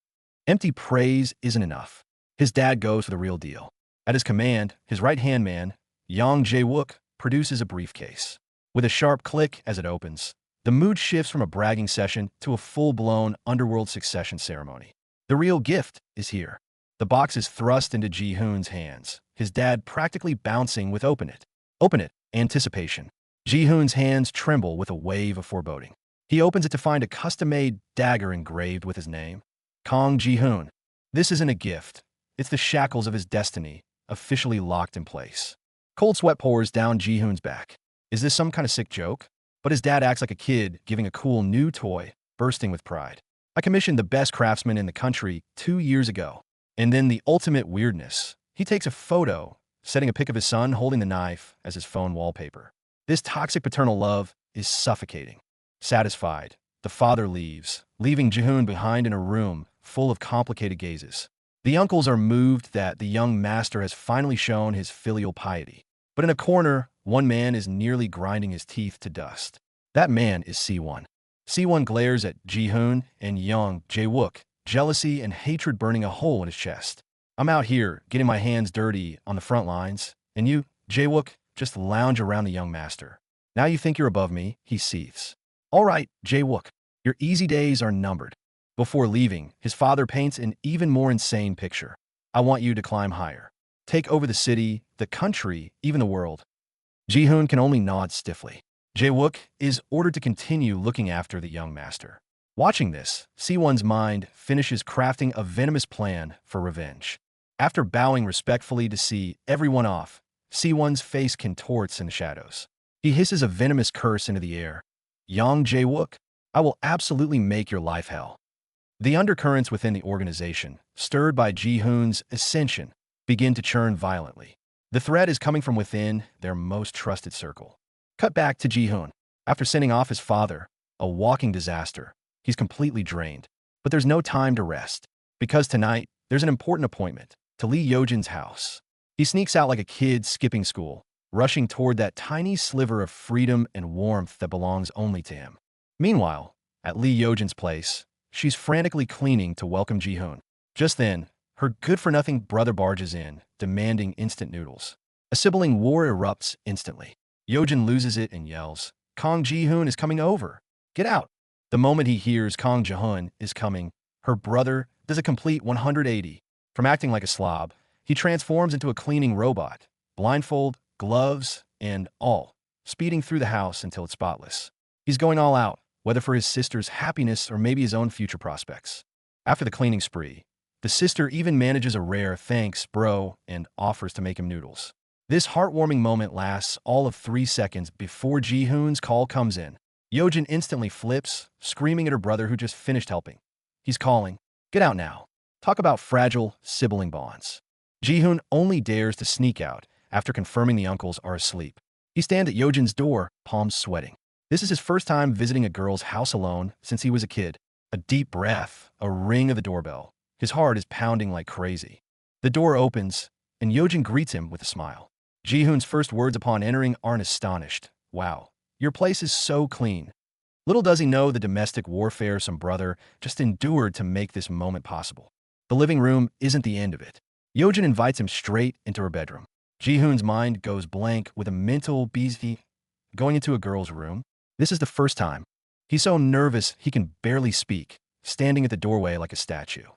Empty praise isn't enough. His dad goes for the real deal. At his command, his right-hand man, Yang Jae-wook, produces a briefcase. With a sharp click as it opens, the mood shifts from a bragging session to a full-blown underworld succession ceremony. The real gift is here. The box is thrust into Ji-hoon's hands, his dad practically bouncing with "Open it." "Open it." Anticipation. Ji-hoon's hands tremble with a wave of foreboding. He opens it to find a custom-made dagger engraved with his name. Kong Ji-hoon. This isn't a gift. It's the shackles of his destiny, officially locked in place. Cold sweat pours down Ji-hoon's back. Is this some kind of sick joke? But his dad acts like a kid giving a cool new toy, bursting with pride. "I commissioned the best craftsman in the country 2 years ago." And then the ultimate weirdness. He takes a photo, setting a pic of his son holding the knife as his phone wallpaper. This toxic paternal love is suffocating. Satisfied, the father leaves, leaving Ji-hoon behind in a room full of complicated gazes. The uncles are moved that the young master has finally shown his filial piety. But in a corner, one man is nearly grinding his teeth to dust. That man is C1. C1 glares at Ji-hoon and Yang Jae-wook, jealousy and hatred burning a hole in his chest. "I'm out here, getting my hands dirty on the front lines, and you, Jae-wook, just lounge around the young master. Now you think you're above me," he seethes. "All right, Jae-wook, your easy days are numbered." Before leaving, his father paints an even more insane picture. "I want you to climb higher. Take over the city, the country, even the world." Ji-hoon can only nod stiffly. Jae-wook is ordered to continue looking after the young master. Watching this, C1's mind finishes crafting a venomous plan for revenge. After bowing respectfully to see everyone off, C1's face contorts in the shadows. He hisses a venomous curse into the air. "Yang Jae-wook, I will absolutely make your life hell." The undercurrents within the organization, stirred by Ji-hoon's ascension, begin to churn violently. The threat is coming from within their most trusted circle. Cut back to Ji-hoon. After sending off his father, a walking disaster, he's completely drained. But there's no time to rest. Because tonight, there's an important appointment to Lee Yojin's house. He sneaks out like a kid skipping school, rushing toward that tiny sliver of freedom and warmth that belongs only to him. Meanwhile, at Lee Yojin's place, she's frantically cleaning to welcome Ji-hoon. Just then, her good-for-nothing brother barges in, demanding instant noodles. A sibling war erupts instantly. Yojin loses it and yells, "Kang Ji-hoon is coming over! Get out!" The moment he hears Kang Ji-hoon is coming, her brother does a complete 180. From acting like a slob, he transforms into a cleaning robot, blindfold, gloves, and all, speeding through the house until it's spotless. He's going all out, whether for his sister's happiness or maybe his own future prospects. After the cleaning spree, the sister even manages a rare "thanks, bro," and offers to make him noodles. This heartwarming moment lasts all of 3 seconds before Ji-hoon's call comes in. Yojin instantly flips, screaming at her brother who just finished helping. He's calling, "Get out now." Talk about fragile sibling bonds. Ji-hoon only dares to sneak out after confirming the uncles are asleep. He stands at Yojin's door, palms sweating. This is his first time visiting a girl's house alone since he was a kid. A deep breath, a ring of the doorbell. His heart is pounding like crazy. The door opens, and Yojin greets him with a smile. Ji-hoon's first words upon entering aren't astonished. "Wow, your place is so clean." Little does he know the domestic warfare some brother just endured to make this moment possible. The living room isn't the end of it. Yojin invites him straight into her bedroom. Ji-hoon's mind goes blank with a mental beastie. Going into a girl's room? This is the first time. He's so nervous he can barely speak, standing at the doorway like a statue.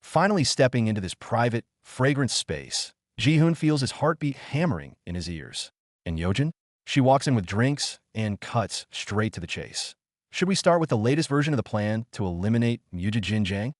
Finally stepping into this private, fragrant space, Ji-hoon feels his heartbeat hammering in his ears. And Yojin? She walks in with drinks and cuts straight to the chase. Should we start with the latest version of the plan to eliminate Mujijin Jiang?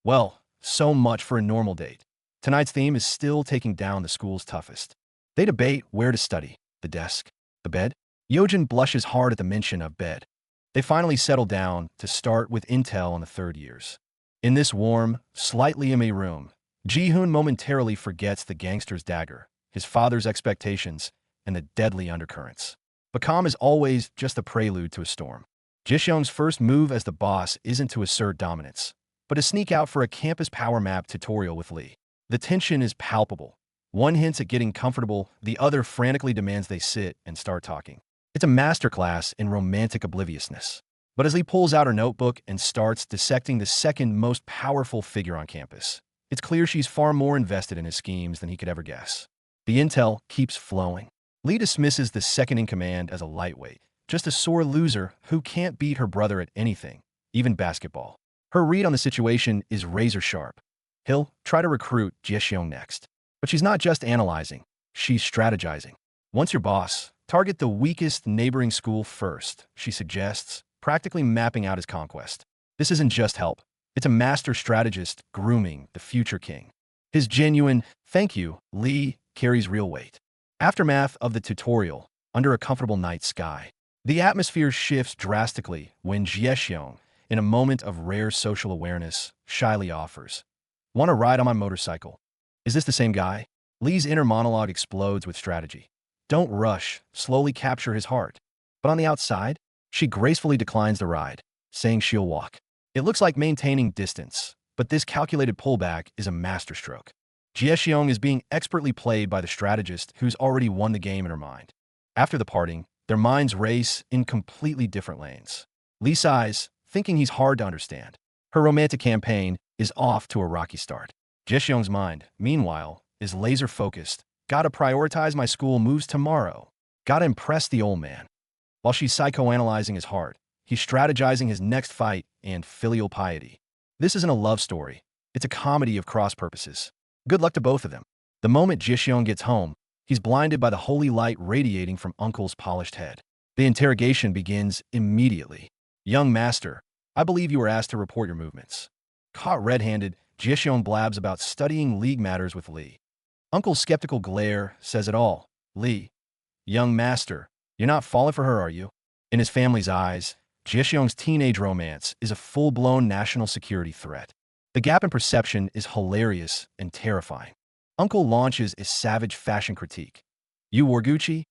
Well, so much for a normal date. Tonight's theme is still taking down the school's toughest. They debate where to study, the desk, the bed. Yojin blushes hard at the mention of bed. They finally settle down to start with intel on the third years. In this warm, slightly MA room, Ji-hoon momentarily forgets the gangster's dagger, his father's expectations, and the deadly undercurrents. But calm is always just a prelude to a storm. Zhixiong's first move as the boss isn't to assert dominance, but to sneak out for a campus power map tutorial with Lee. The tension is palpable. One hints at getting comfortable, the other frantically demands they sit and start talking. It's a masterclass in romantic obliviousness. But as Lee pulls out her notebook and starts dissecting the second most powerful figure on campus, it's clear she's far more invested in his schemes than he could ever guess. The intel keeps flowing. Lee dismisses the second-in-command as a lightweight, just a sore loser who can't beat her brother at anything, even basketball. Her read on the situation is razor-sharp. He'll try to recruit Zhixiong next. But she's not just analyzing, she's strategizing. Once you're boss, target the weakest neighboring school first, she suggests, practically mapping out his conquest. This isn't just help. It's a master strategist grooming the future king. His genuine, "Thank you, Lee," carries real weight. Aftermath of the tutorial, under a comfortable night sky. The atmosphere shifts drastically when Zhixiong, in a moment of rare social awareness, shyly offers, "Want to ride on my motorcycle?" Is this the same guy? Lee's inner monologue explodes with strategy. Don't rush, slowly capture his heart. But on the outside, she gracefully declines the ride, saying she'll walk. It looks like maintaining distance, but this calculated pullback is a masterstroke. Zhixiong is being expertly played by the strategist who's already won the game in her mind. After the parting, their minds race in completely different lanes. Lee sighs, thinking he's hard to understand. Her romantic campaign is off to a rocky start. Zhixiong's mind, meanwhile, is laser-focused. Gotta prioritize my school moves tomorrow. Gotta impress the old man. While she's psychoanalyzing his heart, he's strategizing his next fight and filial piety. This isn't a love story. It's a comedy of cross-purposes. Good luck to both of them. The moment Zhixiong gets home, he's blinded by the holy light radiating from Uncle's polished head. The interrogation begins immediately. "Young master, I believe you were asked to report your movements." Caught red-handed, Zhixiong blabs about studying league matters with Lee. Uncle's skeptical glare says it all. "Lee, young master, you're not falling for her, are you?" In his family's eyes, Zhixiong's teenage romance is a full-blown national security threat. The gap in perception is hilarious and terrifying. Uncle launches a savage fashion critique. "You wore Gucci?"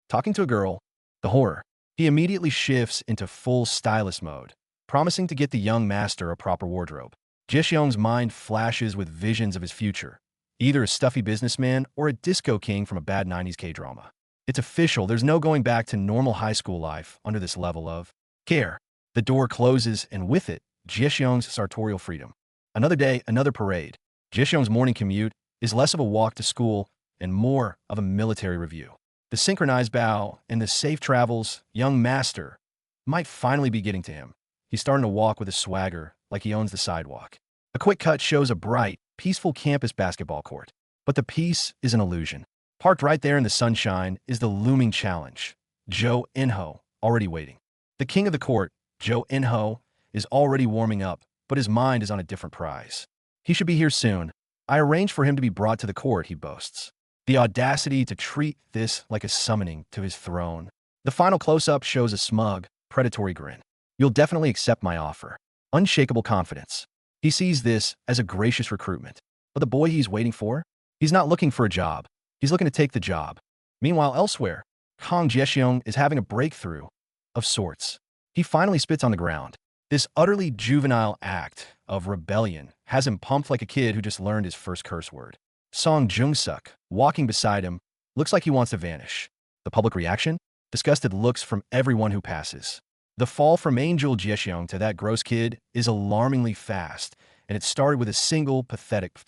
Talking to a girl. The horror. He immediately shifts into full stylist mode, promising to get the young master a proper wardrobe. Zhixiong's mind flashes with visions of his future, either a stuffy businessman or a disco king from a bad 90s K-drama. It's official. There's no going back to normal high school life under this level of care. The door closes, and with it, Zhixiong's sartorial freedom. Another day, another parade. Zhixiong's morning commute is less of a walk to school and more of a military review. The synchronized bow and the safe travels, young master, might finally be getting to him. He's starting to walk with a swagger, like he owns the sidewalk. A quick cut shows a bright, peaceful campus basketball court. But the peace is an illusion. Parked right there in the sunshine is the looming challenge. Zhou Enho, already waiting. The king of the court, Zhou Enho, is already warming up, but his mind is on a different prize. He should be here soon. I arranged for him to be brought to the court, he boasts. The audacity to treat this like a summoning to his throne. The final close-up shows a smug, predatory grin. You'll definitely accept my offer. Unshakable confidence. He sees this as a gracious recruitment. But the boy he's waiting for? He's not looking for a job. He's looking to take the job. Meanwhile, elsewhere, Jiang Zhixiong is having a breakthrough of sorts. He finally spits on the ground. This utterly juvenile act of rebellion has him pumped like a kid who just learned his first curse word. Song Jung-suk, walking beside him, looks like he wants to vanish. The public reaction? Disgusted looks from everyone who passes. The fall from Angel Zhixiong to that gross kid is alarmingly fast, and it started with a single pathetic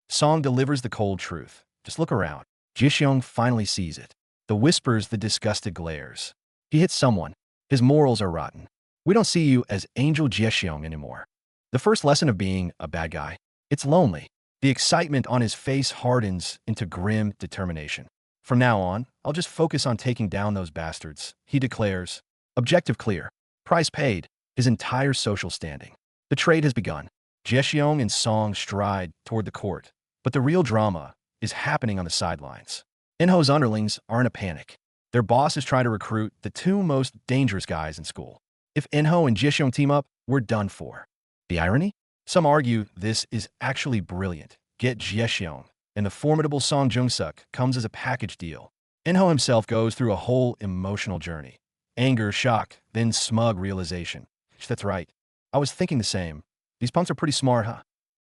Song delivers the cold truth. Just look around. Zhixiong finally sees it. The whispers, the disgusted glares. He hits someone. His morals are rotten. We don't see you as Angel Zhixiong anymore. The first lesson of being a bad guy. It's lonely. The excitement on his face hardens into grim determination. From now on, I'll just focus on taking down those bastards, he declares. Objective clear. Price paid. His entire social standing. The trade has begun. Zhixiong and Song stride toward the court, but the real drama is happening on the sidelines. Enho's underlings are in a panic. Their boss is trying to recruit the two most dangerous guys in school. If Enho and Zhixiong team up, we're done for. The irony? Some argue this is actually brilliant. Get Zhixiong, and the formidable Song Jung-suk comes as a package deal. Enho himself goes through a whole emotional journey. Anger, shock, then smug realization. That's right. I was thinking the same. These punks are pretty smart, huh?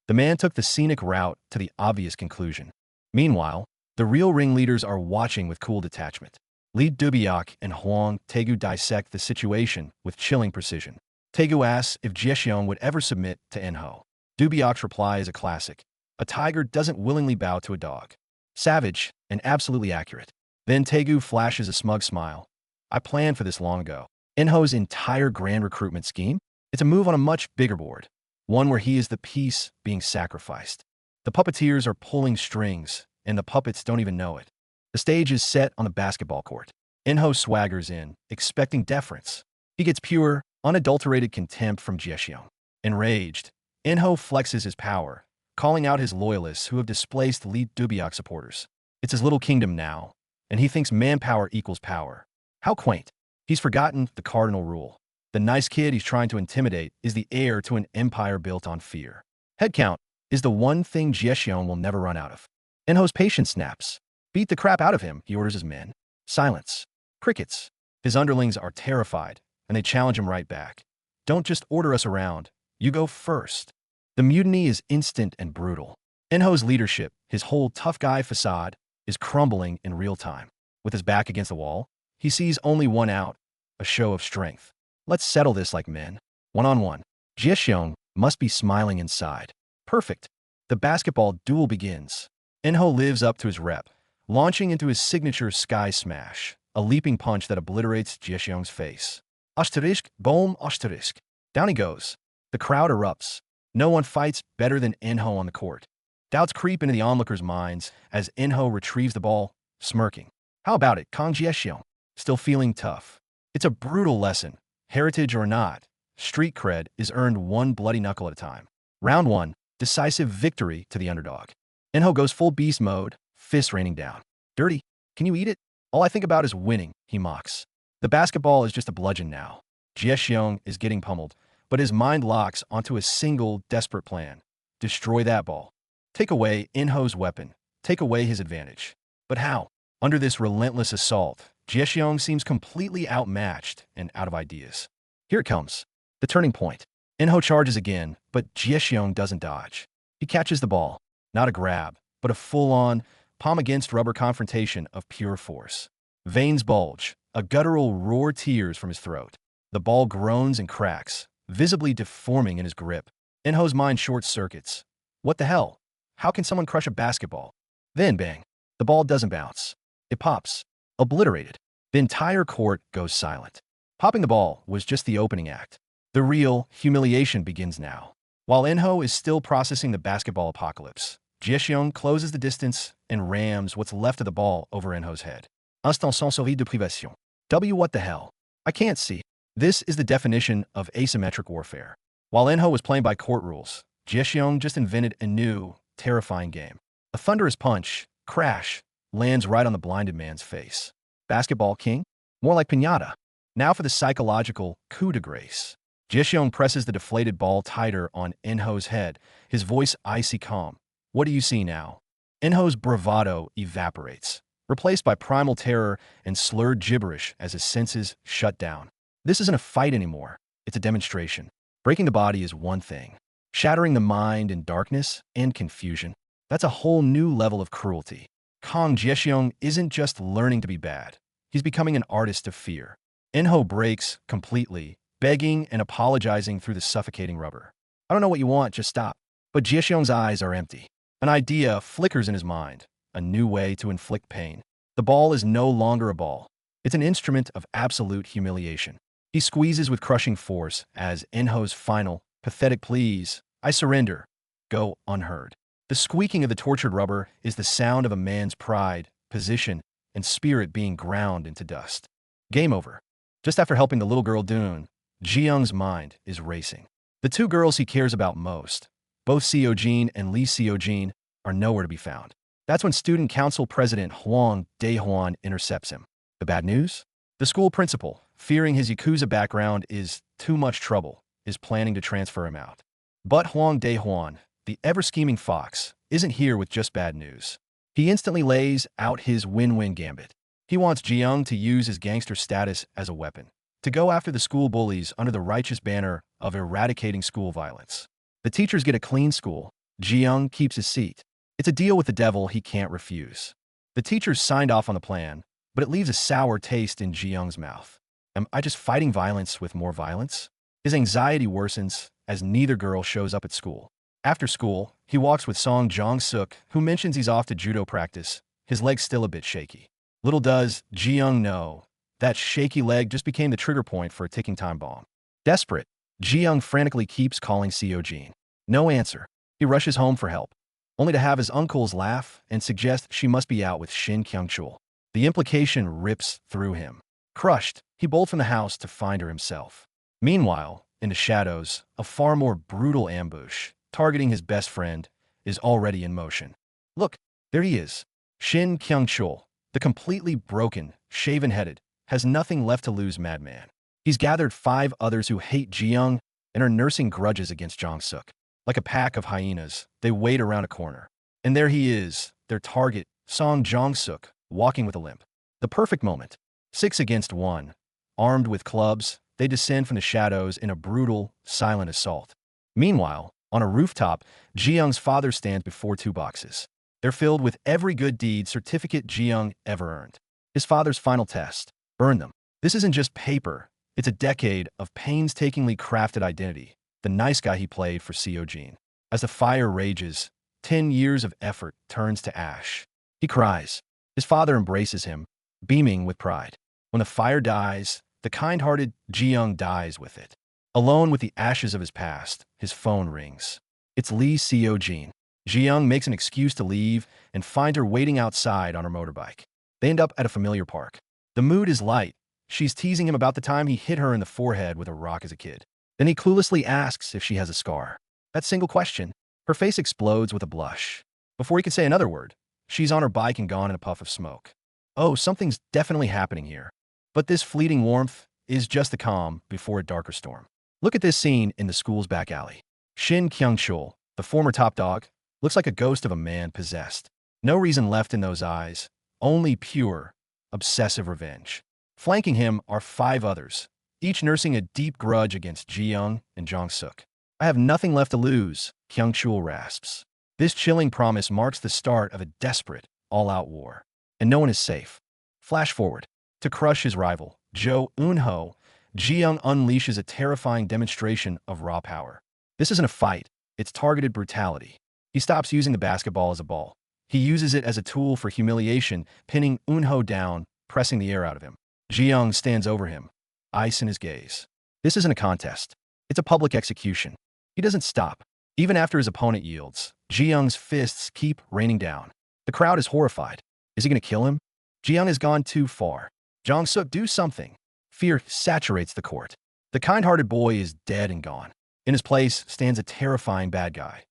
The man took the scenic route to the obvious conclusion. Meanwhile, the real ringleaders are watching with cool detachment. Li Dubiak and Huang Tegu dissect the situation with chilling precision. Tegu asks if Zhixiong would ever submit to Enho. Dubiak's reply is a classic. A tiger doesn't willingly bow to a dog. Savage and absolutely accurate. Then Tegu flashes a smug smile. I planned for this long ago. Enho's entire grand recruitment scheme? It's a move on a much bigger board. One where he is the piece being sacrificed. The puppeteers are pulling strings, and the puppets don't even know it. The stage is set on the basketball court. Enho swaggers in, expecting deference. He gets pure, unadulterated contempt from Zhixiong. Enraged, Enho flexes his power, calling out his loyalists who have displaced Li Dubiak supporters. It's his little kingdom now, and he thinks manpower equals power. How quaint. He's forgotten the cardinal rule. The nice kid he's trying to intimidate is the heir to an empire built on fear. Headcount is the one thing Zhixiong will never run out of. Enho's patience snaps. Beat the crap out of him, he orders his men. Silence. Crickets. His underlings are terrified, and they challenge him right back. Don't just order us around. You go first. The mutiny is instant and brutal. Enho's leadership, his whole tough guy facade, is crumbling in real time. With his back against the wall, he sees only one out, a show of strength. Let's settle this like men. One-on-one. Zhixiong must be smiling inside. Perfect. The basketball duel begins. Enho lives up to his rep, launching into his signature sky smash, a leaping punch that obliterates Zhixiong's face. Asterisk, boom, asterisk. Down he goes. The crowd erupts. No one fights better than Enho on the court. Doubts creep into the onlookers' minds as Enho retrieves the ball, smirking. How about it, Kang Zhixiong? Still feeling tough. It's a brutal lesson. Heritage or not, street cred is earned one bloody knuckle at a time. Round 1, decisive victory to the underdog. Enho goes full beast mode, fists raining down. Dirty. Can you eat it? All I think about is winning, he mocks. The basketball is just a bludgeon now. Zhixiong is getting pummeled, but his mind locks onto a single desperate plan. Destroy that ball. Take away Enho's weapon. Take away his advantage. But how? Under this relentless assault, Zhixiong seems completely outmatched and out of ideas. Here it comes. The turning point. Enho charges again, but Zhixiong doesn't dodge. He catches the ball. Not a grab, but a full-on, palm-against-rubber confrontation of pure force. Veins bulge. A guttural roar tears from his throat. The ball groans and cracks, visibly deforming in his grip. Enho's mind short-circuits. What the hell? How can someone crush a basketball? Then bang. The ball doesn't bounce. It pops. Obliterated. The entire court goes silent. Popping the ball was just the opening act. The real humiliation begins now. While Enho is still processing the basketball apocalypse, Zhixiong closes the distance and rams what's left of the ball over Enho's head. Instant sensory deprivation. What the hell? I can't see. This is the definition of asymmetric warfare. While Enho was playing by court rules, Zhixiong just invented a new, terrifying game. A thunderous punch, crash, lands right on the blinded man's face. Basketball king? More like piñata. Now for the psychological coup de grace. Zhixiong presses the deflated ball tighter on Enho's head, his voice icy calm. What do you see now? Enho's bravado evaporates, replaced by primal terror and slurred gibberish as his senses shut down. This isn't a fight anymore. It's a demonstration. Breaking the body is one thing. Shattering the mind in darkness and confusion, that's a whole new level of cruelty. Kong Zhixiong isn't just learning to be bad. He's becoming an artist of fear. Enho breaks completely, begging and apologizing through the suffocating rubber. I don't know what you want, just stop. But Zhixiong's eyes are empty. An idea flickers in his mind, a new way to inflict pain. The ball is no longer a ball. It's an instrument of absolute humiliation. He squeezes with crushing force as Enho's final, pathetic pleas, I surrender, go unheard. The squeaking of the tortured rubber is the sound of a man's pride, position, and spirit being ground into dust. Game over. Just after helping the little girl Dune, Jiyoung's mind is racing. The two girls he cares about most, both Xiaojin and Li Xiaojin, are nowhere to be found. That's when Student Council President Huang Daehuan intercepts him. The bad news? The school principal, fearing his Yakuza background is too much trouble, is planning to transfer him out. But Huang Daehuan, the ever-scheming fox, isn't here with just bad news. He instantly lays out his win-win gambit. He wants Jiang to use his gangster status as a weapon, to go after the school bullies under the righteous banner of eradicating school violence. The teachers get a clean school. Jiang keeps his seat. It's a deal with the devil he can't refuse. The teachers signed off on the plan, but it leaves a sour taste in Jiyoung's mouth. Am I just fighting violence with more violence? His anxiety worsens as neither girl shows up at school. After school, he walks with Song Jong-suk, who mentions he's off to judo practice, his leg's still a bit shaky. Little does Jiyoung know, that shaky leg just became the trigger point for a ticking time bomb. Desperate, Jiyoung frantically keeps calling Xiaojin. No answer. He rushes home for help, only to have his uncles laugh and suggest she must be out with Shin Kyung-chul. The implication rips through him. Crushed, he bolts from the house to find her himself. Meanwhile, in the shadows, a far more brutal ambush, targeting his best friend, is already in motion. Look, there he is. Shin Kyung-chul, the completely broken, shaven-headed, has nothing left to lose madman. He's gathered 5 others who hate Jiyoung and are nursing grudges against Jong-suk. Like a pack of hyenas, they wait around a corner. And there he is, their target, Song Jong-suk, walking with a limp. The perfect moment. 6 against 1. Armed with clubs, they descend from the shadows in a brutal, silent assault. Meanwhile, on a rooftop, Jiyoung's father stands before 2 boxes. They're filled with every good deed certificate Jiyoung ever earned. His father's final test. Burn them. This isn't just paper. It's a decade of painstakingly crafted identity, the nice guy he played for Xiaojin. As the fire rages, 10 years of effort turns to ash. He cries. His father embraces him, beaming with pride. When the fire dies, the kind-hearted Jiyoung dies with it. Alone with the ashes of his past, his phone rings. It's Li Xiaojin. Jiyoung makes an excuse to leave and finds her waiting outside on her motorbike. They end up at a familiar park. The mood is light. She's teasing him about the time he hit her in the forehead with a rock as a kid. Then he cluelessly asks if she has a scar. That single question. Her face explodes with a blush. Before he can say another word, she's on her bike and gone in a puff of smoke. Oh, something's definitely happening here. But this fleeting warmth is just the calm before a darker storm. Look at this scene in the school's back alley. Shin Kyung-chul, the former top dog, looks like a ghost of a man possessed. No reason left in those eyes, only pure, obsessive revenge. Flanking him are 5 others, each nursing a deep grudge against Jiyoung and Jong-suk. I have nothing left to lose, Kyung-chul rasps. This chilling promise marks the start of a desperate, all-out war. And no one is safe. Flash forward. To crush his rival, Jo Eun-ho, Jiang unleashes a terrifying demonstration of raw power. This isn't a fight, it's targeted brutality. He stops using the basketball as a ball. He uses it as a tool for humiliation, pinning Eun-ho down, pressing the air out of him. Jiang stands over him, ice in his gaze. This isn't a contest. It's a public execution. He doesn't stop. Even after his opponent yields, Jiang's fists keep raining down. The crowd is horrified. Is he going to kill him? Jiang has gone too far. Jong-suk, do something. Fear saturates the court. The kind-hearted boy is dead and gone. In his place stands a terrifying bad guy.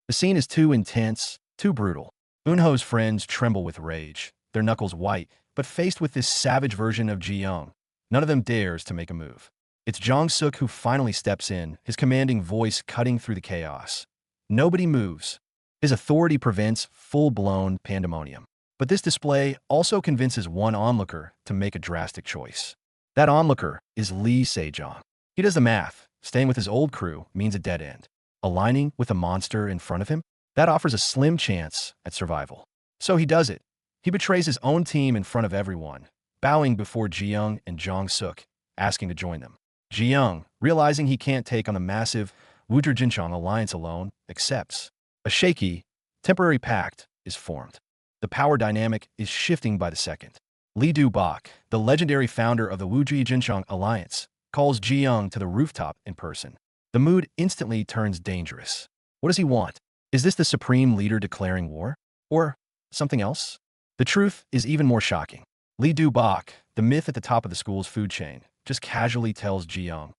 The scene is too intense, too brutal. Eun-ho's friends tremble with rage, their knuckles white, but faced with this savage version of Jiang, none of them dares to make a move. It's Jong-suk who finally steps in, his commanding voice cutting through the chaos. Nobody moves. His authority prevents full-blown pandemonium. But this display also convinces one onlooker to make a drastic choice. That onlooker is Lee Se-jong. He does the math. Staying with his old crew means a dead end. Aligning with a monster in front of him, that offers a slim chance at survival. So he does it. He betrays his own team in front of everyone, bowing before Jiang and Jong-suk, asking to join them. Jiang, realizing he can't take on the massive Jiang Zhixiong alliance alone, accepts. A shaky, temporary pact is formed. The power dynamic is shifting by the second. Lee Do-bak, the legendary founder of the Jiang Zhixiong alliance, calls Jiang to the rooftop in person. The mood instantly turns dangerous. What does he want? Is this the supreme leader declaring war? Or something else? The truth is even more shocking. Lee Do-bak, the myth at the top of the school's food chain, just casually tells Jiang,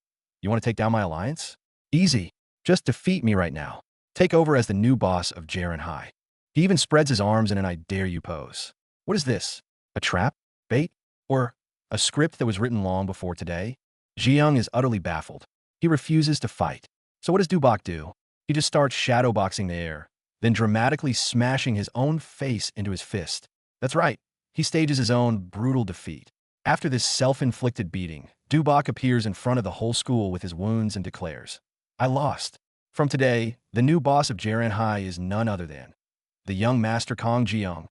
"You want to take down my alliance? Easy. Just defeat me right now. Take over as the new boss of Jaren High." He even spreads his arms in an "I dare you" pose. What is this? A trap? Bait? Or a script that was written long before today? Jiang is utterly baffled. He refuses to fight. So what does Do-bak do? He just starts shadowboxing the air, then dramatically smashing his own face into his fist. That's right. He stages his own brutal defeat. After this self-inflicted beating, Do-bak appears in front of the whole school with his wounds and declares, "I lost. From today, the new boss of Jaren High is none other than the young master Kang Jiang."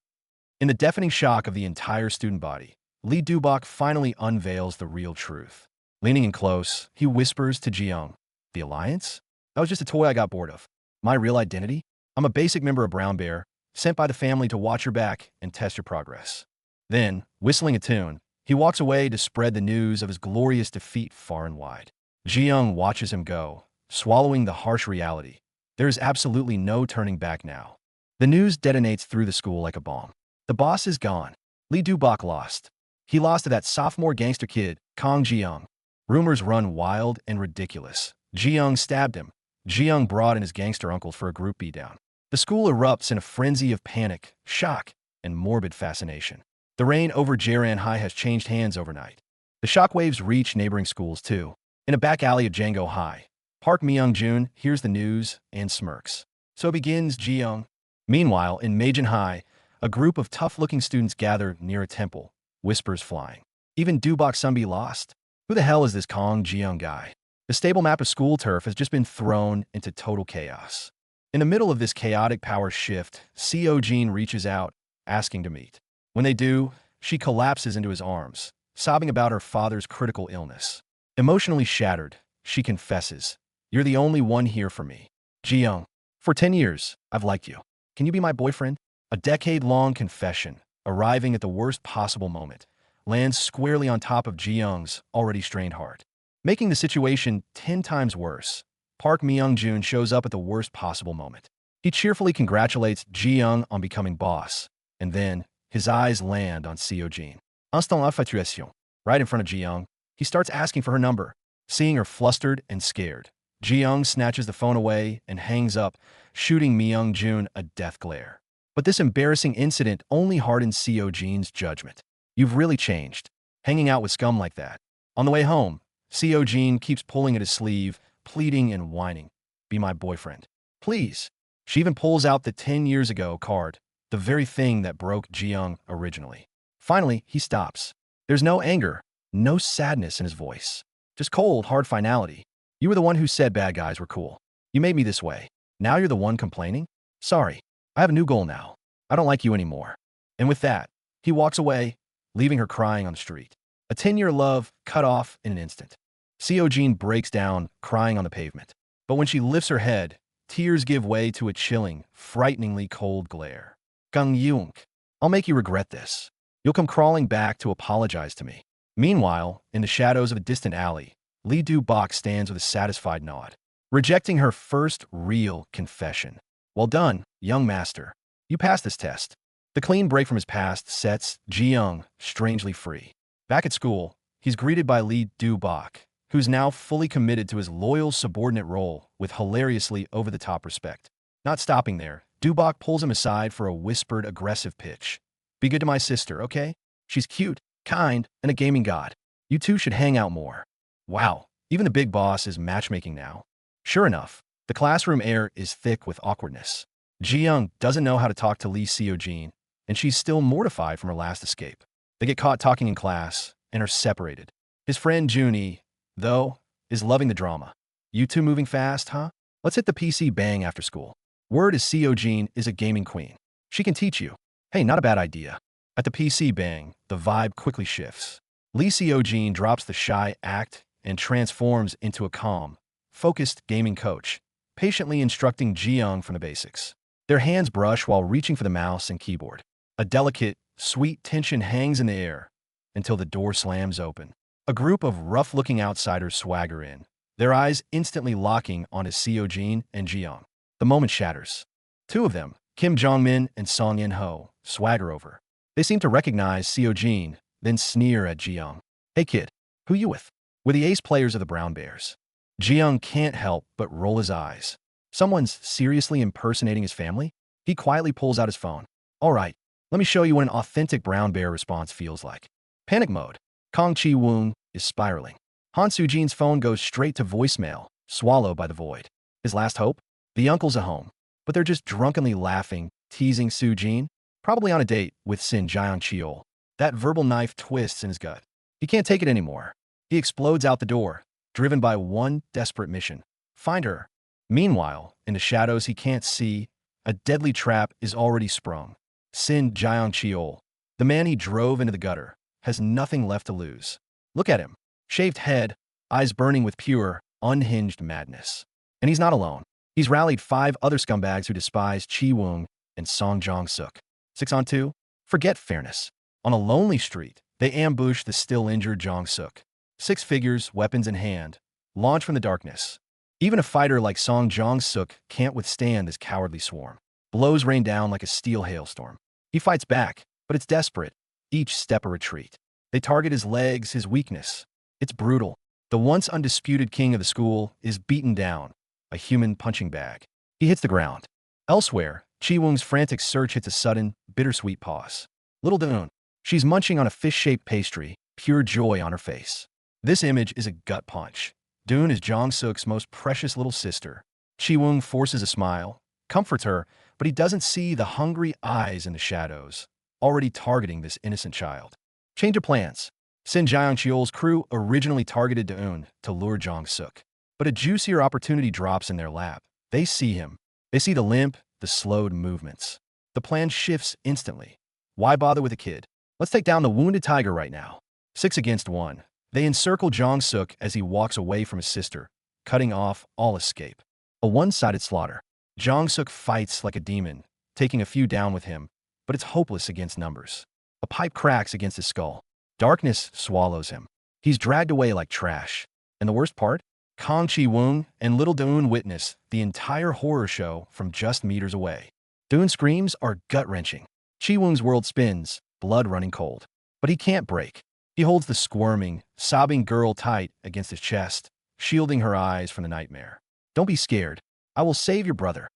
In the deafening shock of the entire student body, Lee Do-bak finally unveils the real truth. Leaning in close, he whispers to Jiang, "The alliance? That was just a toy I got bored of. My real identity? I'm a basic member of Brown Bear, sent by the family to watch your back and test your progress." Then, whistling a tune, he walks away to spread the news of his glorious defeat far and wide. Jiang watches him go, swallowing the harsh reality. There is absolutely no turning back now. The news detonates through the school like a bomb. The boss is gone. Lee Do-bak lost. He lost to that sophomore gangster kid, Kang Jiang. Rumors run wild and ridiculous. Jiang stabbed him. Jiang brought in his gangster uncles for a group beatdown. The school erupts in a frenzy of panic, shock, and morbid fascination. The reign over Jaren High has changed hands overnight. The shockwaves reach neighboring schools too. In a back alley of Django High, Park Myung-jun hears the news and smirks. So begins Jiang. Meanwhile, in Meijin High, a group of tough-looking students gather near a temple, whispers flying. Even Do-bak Sunbi lost? Who the hell is this Kang Jiang guy? The stable map of school turf has just been thrown into total chaos. In the middle of this chaotic power shift, Seo-jin reaches out, asking to meet. When they do, she collapses into his arms, sobbing about her father's critical illness. Emotionally shattered, she confesses, "You're the only one here for me. Jiang, for 10 years, I've liked you. Can you be my boyfriend?" A decade-long confession, arriving at the worst possible moment, lands squarely on top of Jiang's already strained heart. Making the situation 10 times worse, Park Myung-jun shows up at the worst possible moment. He cheerfully congratulates Jiang on becoming boss, and then his eyes land on Seo-jin. Instant infatuation. Right in front of Jiang, he starts asking for her number. Seeing her flustered and scared, Jiang snatches the phone away and hangs up, shooting Myung-jun a death glare. But this embarrassing incident only hardens Seo-jin's judgment. "You've really changed, hanging out with scum like that." On the way home, Seo-jin keeps pulling at his sleeve, pleading and whining, "Be my boyfriend, please." She even pulls out the 10 years ago card, the very thing that broke Jiang originally. Finally, he stops. There's no anger, no sadness in his voice. Just cold, hard finality. "You were the one who said bad guys were cool. You made me this way. Now you're the one complaining? Sorry. I have a new goal now. I don't like you anymore." And with that, he walks away, leaving her crying on the street. A 10-year love cut off in an instant. Seojin breaks down, crying on the pavement. But when she lifts her head, tears give way to a chilling, frighteningly cold glare. Gung Yung, I'll make you regret this. You'll come crawling back to apologize to me. Meanwhile, in the shadows of a distant alley, Lee Du-bok stands with a satisfied nod, rejecting her first real confession. Well done, young master. You passed this test. The clean break from his past sets Jiang strangely free. Back at school, he's greeted by Lee Du-bok, who's now fully committed to his loyal subordinate role with hilariously over-the-top respect. Not stopping there, Du-bok pulls him aside for a whispered, aggressive pitch. Be good to my sister, okay? She's cute, kind, and a gaming god. You two should hang out more. Wow, even the big boss is matchmaking now. Sure enough, the classroom air is thick with awkwardness. Jiyoung doesn't know how to talk to Lee Seojin, and she's still mortified from her last escape. They get caught talking in class and are separated. His friend Junie, though, is loving the drama. You two moving fast, huh? Let's hit the PC bang after school. Word is Seojin is a gaming queen. She can teach you. Hey, not a bad idea. At the PC bang, the vibe quickly shifts. Lee Seojin drops the shy act and transforms into a calm, focused gaming coach, patiently instructing Jiyoung from the basics. Their hands brush while reaching for the mouse and keyboard. A delicate, sweet tension hangs in the air until the door slams open. A group of rough-looking outsiders swagger in, their eyes instantly locking onto Seojin and Jiyoung. The moment shatters. Two of them, Kim Jong-min and Song In-ho, swagger over. They seem to recognize Seojin, then sneer at Jiyoung. Hey kid, who you with? We're the ace players of the Brown Bears. Jiyoung can't help but roll his eyes. Someone's seriously impersonating his family? He quietly pulls out his phone. All right, let me show you what an authentic Brown Bear response feels like. Panic mode. Kong Chi-woong is spiraling. Han Soo-jin's phone goes straight to voicemail, swallowed by the void. His last hope? The uncle's at home, but they're just drunkenly laughing, teasing Soo-jin, probably on a date with Sin Jiang-cheol. That verbal knife twists in his gut. He can't take it anymore. He explodes out the door, driven by one desperate mission. Find her. Meanwhile, in the shadows he can't see, a deadly trap is already sprung. Sin Jiang-cheol, the man he drove into the gutter, has nothing left to lose. Look at him. Shaved head, eyes burning with pure, unhinged madness. And he's not alone. He's rallied 5 other scumbags who despise Chi-woong and Song Jong-suk. 6-on-2? Forget fairness. On a lonely street, they ambush the still-injured Jong-suk. 6 figures, weapons in hand, launch from the darkness. Even a fighter like Song Jong-suk can't withstand this cowardly swarm. Blows rain down like a steel hailstorm. He fights back, but it's desperate. Each step a retreat. They target his legs, his weakness. It's brutal. The once undisputed king of the school is beaten down, a human punching bag. He hits the ground. Elsewhere, Chi-woong's frantic search hits a sudden, bittersweet pause. Little Doon, she's munching on a fish-shaped pastry, pure joy on her face. This image is a gut punch. Doon is Jong-suk's most precious little sister. Chi-woong forces a smile, comforts her, but he doesn't see the hungry eyes in the shadows, already targeting this innocent child. Change of plans. Sin Jiang-cheol's crew originally targeted Doon to lure Jong-suk. But a juicier opportunity drops in their lap. They see him. They see the limp, the slowed movements. The plan shifts instantly. Why bother with a kid? Let's take down the wounded tiger right now. 6 against 1. They encircle Jong-suk as he walks away from his sister, cutting off all escape. A one-sided slaughter. Jong-suk fights like a demon, taking a few down with him, but it's hopeless against numbers. A pipe cracks against his skull. Darkness swallows him. He's dragged away like trash. And the worst part? Kong Chi-woong and little Doon witness the entire horror show from just meters away. Doon's screams are gut-wrenching. Chi-woong's world spins, blood running cold. But he can't break. He holds the squirming, sobbing girl tight against his chest, shielding her eyes from the nightmare. Don't be scared. I will save your brother.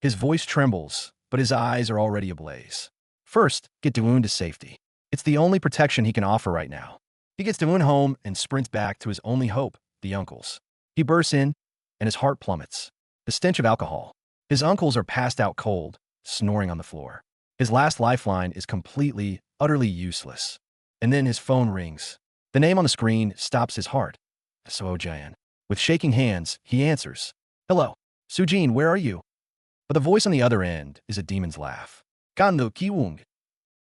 His voice trembles, but his eyes are already ablaze. First, get Doon to safety. It's the only protection he can offer right now. He gets Doon home and sprints back to his only hope, the uncles. He bursts in, and his heart plummets. The stench of alcohol. His uncles are passed out cold, snoring on the floor. His last lifeline is completely, utterly useless. And then his phone rings. The name on the screen stops his heart. Seojin. With shaking hands, he answers. Hello. Soo-jin, where are you? But the voice on the other end is a demon's laugh. Gannu Ki-woong.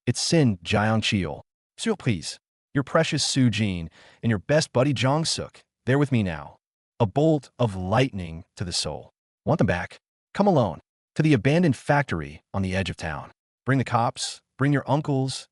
It's Sin Jiang-cheol. Surprise! Your precious Su Jin and your best buddy Jiang Suk. They're with me now. A bolt of lightning to the soul. Want them back? Come alone. To the abandoned factory on the edge of town. Bring the cops, bring your uncles,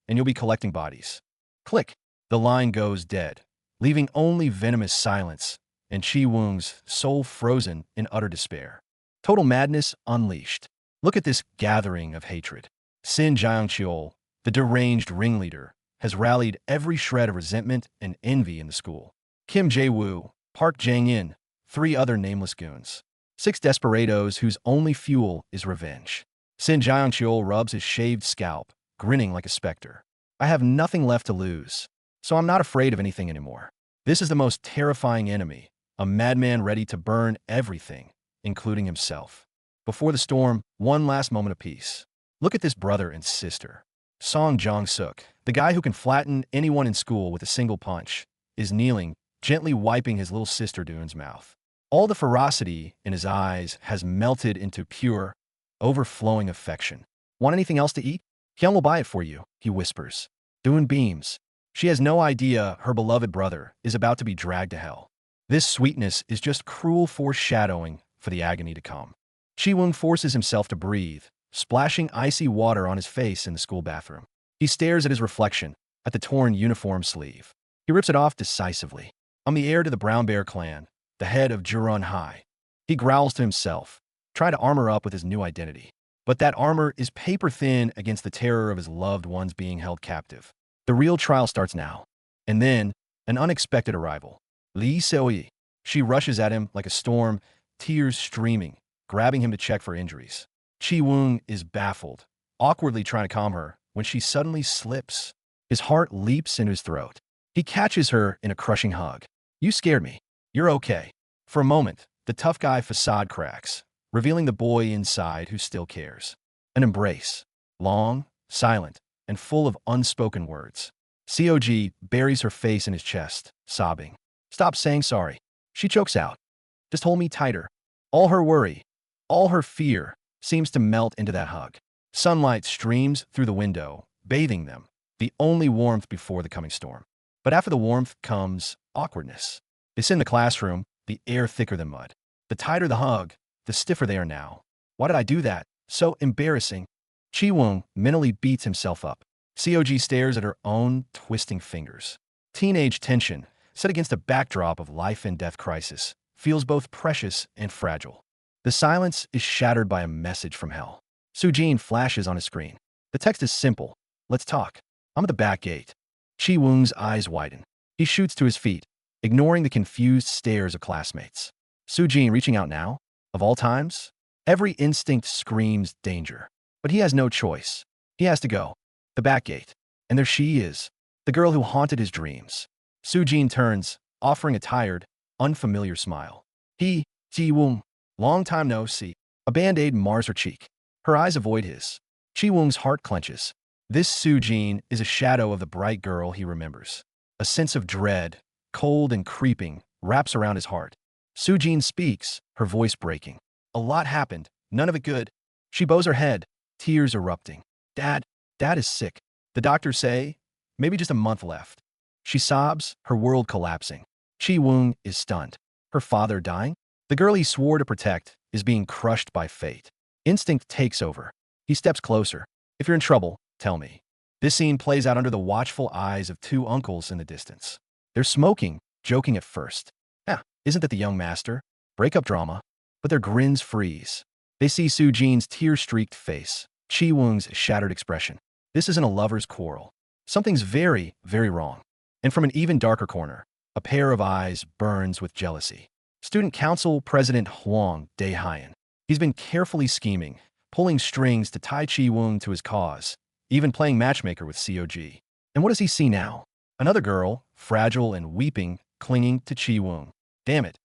and you'll be collecting bodies. Click. The line goes dead, leaving only venomous silence and Chi Wung's soul frozen in utter despair. Total madness unleashed. Look at this gathering of hatred. Sin Jiang, the deranged ringleader, has rallied every shred of resentment and envy in the school. Kim Jae-woo, Park Jang-in, 3 other nameless goons. 6 desperados whose only fuel is revenge. Sin Jiang rubs his shaved scalp, grinning like a specter. I have nothing left to lose, so I'm not afraid of anything anymore. This is the most terrifying enemy, a madman ready to burn everything, including himself. Before the storm, one last moment of peace. Look at this brother and sister. Song Jong-suk, the guy who can flatten anyone in school with a single punch, is kneeling, gently wiping his little sister Doon's mouth. All the ferocity in his eyes has melted into pure, overflowing affection. Want anything else to eat? Hyun will buy it for you, he whispers. Doon beams. She has no idea her beloved brother is about to be dragged to hell. This sweetness is just cruel foreshadowing for the agony to come. Chi Wung forces himself to breathe, splashing icy water on his face in the school bathroom. He stares at his reflection, at the torn uniform sleeve. He rips it off decisively. I'm the heir to the Brown Bear clan, the head of Jurun High. He growls to himself, trying to armor up with his new identity. But that armor is paper-thin against the terror of his loved ones being held captive. The real trial starts now. And then, an unexpected arrival. Lee Seo-yi. She rushes at him like a storm, tears streaming, grabbing him to check for injuries. Chi Wung is baffled, awkwardly trying to calm her, when she suddenly slips. His heart leaps into his throat. He catches her in a crushing hug. You scared me. You're okay. For a moment, the tough guy facade cracks, revealing the boy inside who still cares. An embrace. Long, silent, and full of unspoken words. COG buries her face in his chest, sobbing. Stop saying sorry. She chokes out. Just hold me tighter. All her worry, all her fear, seems to melt into that hug. Sunlight streams through the window, bathing them, the only warmth before the coming storm. But after the warmth comes awkwardness. They sit in the classroom, the air thicker than mud. The tighter the hug, the stiffer they are now. Why did I do that? So embarrassing. Chi Wung mentally beats himself up. COG stares at her own twisting fingers. Teenage tension, set against a backdrop of life and death crisis, feels both precious and fragile. The silence is shattered by a message from hell. Sujin flashes on his screen. The text is simple. Let's talk. I'm at the back gate. Chi Wung's eyes widen. He shoots to his feet, ignoring the confused stares of classmates. Sujin reaching out now? Of all times? Every instinct screams danger. But he has no choice. He has to go. The back gate. And there she is, the girl who haunted his dreams. Sujin turns, offering a tired, unfamiliar smile. Chi Wung. Long time no see. A band-aid mars her cheek. Her eyes avoid his. Chi Wung's heart clenches. This Sujin is a shadow of the bright girl he remembers. A sense of dread, cold and creeping, wraps around his heart. Sujin speaks, her voice breaking. A lot happened, none of it good. She bows her head, tears erupting. Dad is sick. The doctors say, maybe just a month left. She sobs, her world collapsing. Chi Wung is stunned. Her father dying? The girl he swore to protect is being crushed by fate. Instinct takes over. He steps closer. If you're in trouble, tell me. This scene plays out under the watchful eyes of 2 uncles in the distance. They're smoking, joking at first. Isn't that the young master? Breakup drama. But their grins freeze. They see Sujin's tear-streaked face, Chi Wung's shattered expression. This isn't a lover's quarrel. Something's very, very wrong. And from an even darker corner, a pair of eyes burns with jealousy. Student Council President Huang Dae-hyun. He's been carefully scheming, pulling strings to tie Chi Wung to his cause, even playing matchmaker with COG. And what does he see now? Another girl, fragile and weeping, clinging to Chi Wung. Damn it.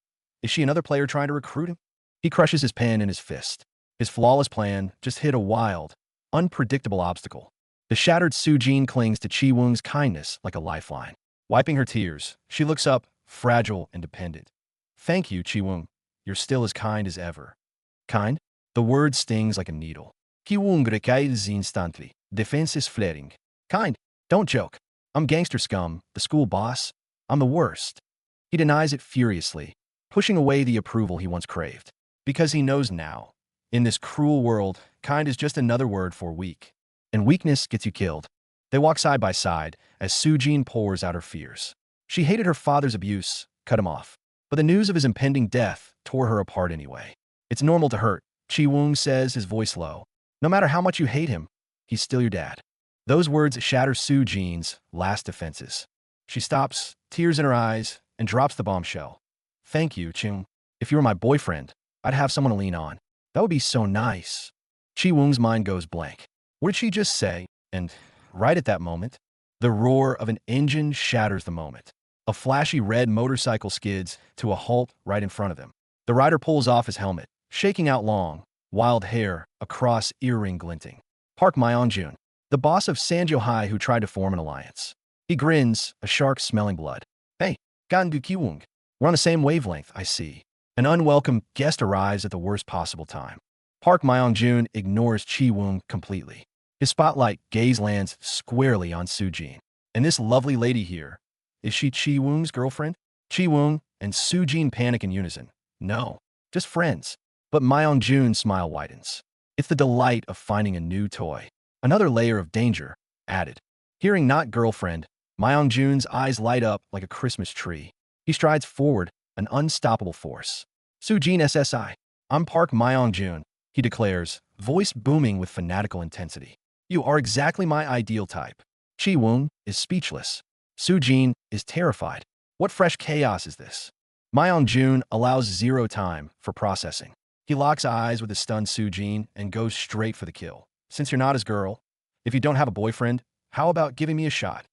Is she another player trying to recruit him? He crushes his pen in his fist. His flawless plan just hit a wild, unpredictable obstacle. The shattered Sujin clings to Chi Wung's kindness like a lifeline. Wiping her tears, she looks up, fragile and dependent. Thank you, Chi Wung. You're still as kind as ever. Kind? The word stings like a needle. Chi Wung recaes instantly. Defense is flaring. Kind? Don't joke. I'm gangster scum, the school boss. I'm the worst. He denies it furiously, pushing away the approval he once craved. Because he knows now, in this cruel world, kind is just another word for weak. And weakness gets you killed. They walk side by side as Sujin pours out her fears. She hated her father's abuse, cut him off. But the news of his impending death tore her apart anyway. It's normal to hurt, Chi Wung says, his voice low. No matter how much you hate him, he's still your dad. Those words shatter Sujin's last defenses. She stops, tears in her eyes, and drops the bombshell. Thank you, Chung. If you were my boyfriend, I'd have someone to lean on. That would be so nice. Chi Wung's mind goes blank. What did she just say? And right at that moment, the roar of an engine shatters the moment. A flashy red motorcycle skids to a halt right in front of them. The rider pulls off his helmet, shaking out long, wild hair across earring glinting. Park Myeongjun, the boss of Sanjo High who tried to form an alliance. He grins, a shark smelling blood. Hey, Gangu Kiwung. We're on the same wavelength, I see. An unwelcome guest arrives at the worst possible time. Park Myeongjun ignores Chi Wung completely. His spotlight gaze lands squarely on Sujin. And this lovely lady here, is she Chi Wung's girlfriend? Chi Wung and Sujin panic in unison. No, just friends. But Myeongjun's smile widens. It's the delight of finding a new toy. Another layer of danger added. Hearing not girlfriend, Myeongjun's eyes light up like a Christmas tree. He strides forward, an unstoppable force. Sujin SSI. I'm Park Myeongjun, he declares, voice booming with fanatical intensity. You are exactly my ideal type. Chi Wung is speechless. Sujin is terrified. What fresh chaos is this? Myeongjun allows zero time for processing. He locks eyes with the stunned Sujin and goes straight for the kill. Since you're not his girl, if you don't have a boyfriend, how about giving me a shot?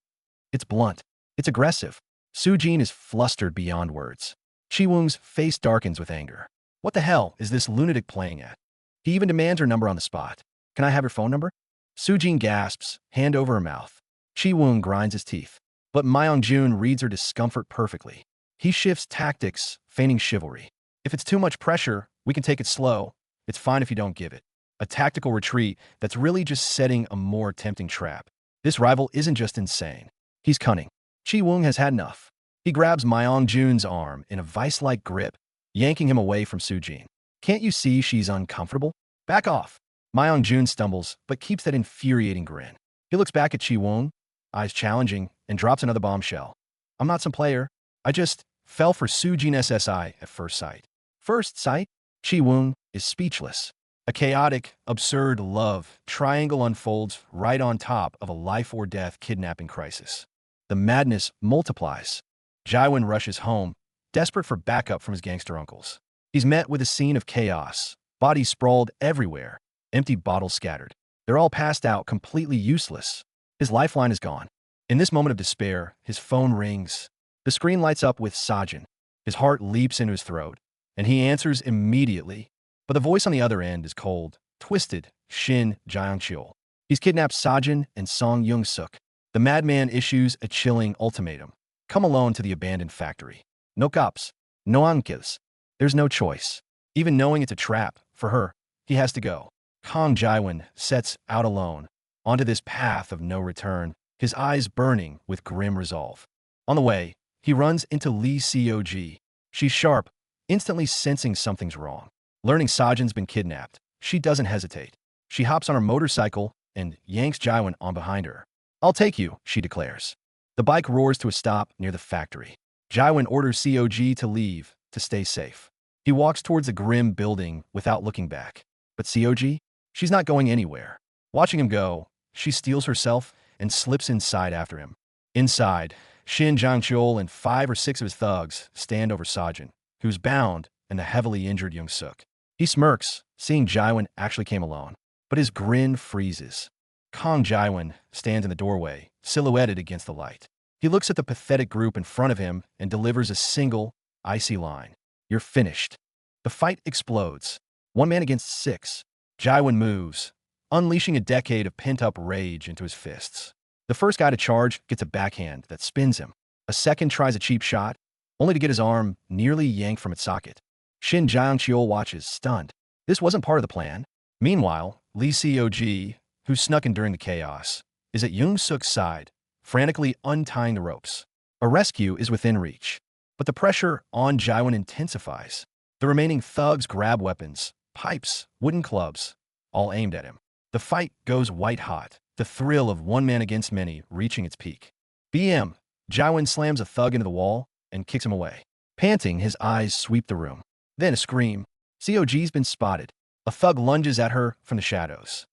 It's blunt. It's aggressive. Sujin is flustered beyond words. Chi Wung's face darkens with anger. What the hell is this lunatic playing at? He even demands her number on the spot. Can I have your phone number? Sujin gasps, hand over her mouth. Chi Wung grinds his teeth. But Myeongjun reads her discomfort perfectly. He shifts tactics, feigning chivalry. If it's too much pressure, we can take it slow. It's fine if you don't give it. A tactical retreat that's really just setting a more tempting trap. This rival isn't just insane. He's cunning. Chi Wung has had enough. He grabs Myeongjun's arm in a vice-like grip, yanking him away from Sujin. Can't you see she's uncomfortable? Back off. Myeongjun stumbles, but keeps that infuriating grin. He looks back at Chi Wung, eyes challenging, and drops another bombshell. I'm not some player. I just fell for Sujin SSI at first sight. First sight? Chi Wung is speechless. A chaotic, absurd love triangle unfolds right on top of a life-or-death kidnapping crisis. The madness multiplies. Jiwon rushes home, desperate for backup from his gangster uncles. He's met with a scene of chaos, bodies sprawled everywhere, empty bottles scattered. They're all passed out, completely useless. His lifeline is gone. In this moment of despair, his phone rings. The screen lights up with Sajin. His heart leaps into his throat, and he answers immediately. But the voice on the other end is cold, twisted, Shin Jiang. He's kidnapped Sajin and Song Young-suk. The madman issues a chilling ultimatum. Come alone to the abandoned factory. No cops, no uncles. There's no choice. Even knowing it's a trap, for her, he has to go. Kang Jiwon sets out alone, onto this path of no return, his eyes burning with grim resolve. On the way, he runs into Lee Cog. She's sharp, instantly sensing something's wrong. Learning Sajin's been kidnapped, she doesn't hesitate. She hops on her motorcycle and yanks Jiwon on behind her. I'll take you, she declares. The bike roars to a stop near the factory. Jiwon orders Cog to leave, to stay safe. He walks towards the grim building without looking back. But Cog? She's not going anywhere. Watching him go, she steels herself and slips inside after him. Inside, Shin Jiang and 5 or 6 of his thugs stand over Sajin, who's bound, and the heavily injured Young-suk. He smirks, seeing Jiwon actually came alone, but his grin freezes. Kang Jiwon stands in the doorway, silhouetted against the light. He looks at the pathetic group in front of him and delivers a single, icy line. You're finished. The fight explodes. 1 man against 6. Jiwon moves, unleashing a decade of pent-up rage into his fists. The first guy to charge gets a backhand that spins him. A second tries a cheap shot, only to get his arm nearly yanked from its socket. Shin Jiang watches, stunned. This wasn't part of the plan. Meanwhile, Lee Cog, who snuck in during the chaos, is at Young-suk's side, frantically untying the ropes. A rescue is within reach, but the pressure on Jaiwan intensifies. The remaining thugs grab weapons, pipes, wooden clubs, all aimed at him. The fight goes white-hot, the thrill of one man against many reaching its peak. BM, Jaiwan slams a thug into the wall and kicks him away. Panting, his eyes sweep the room. Then a scream. COG's been spotted. A thug lunges at her from the shadows.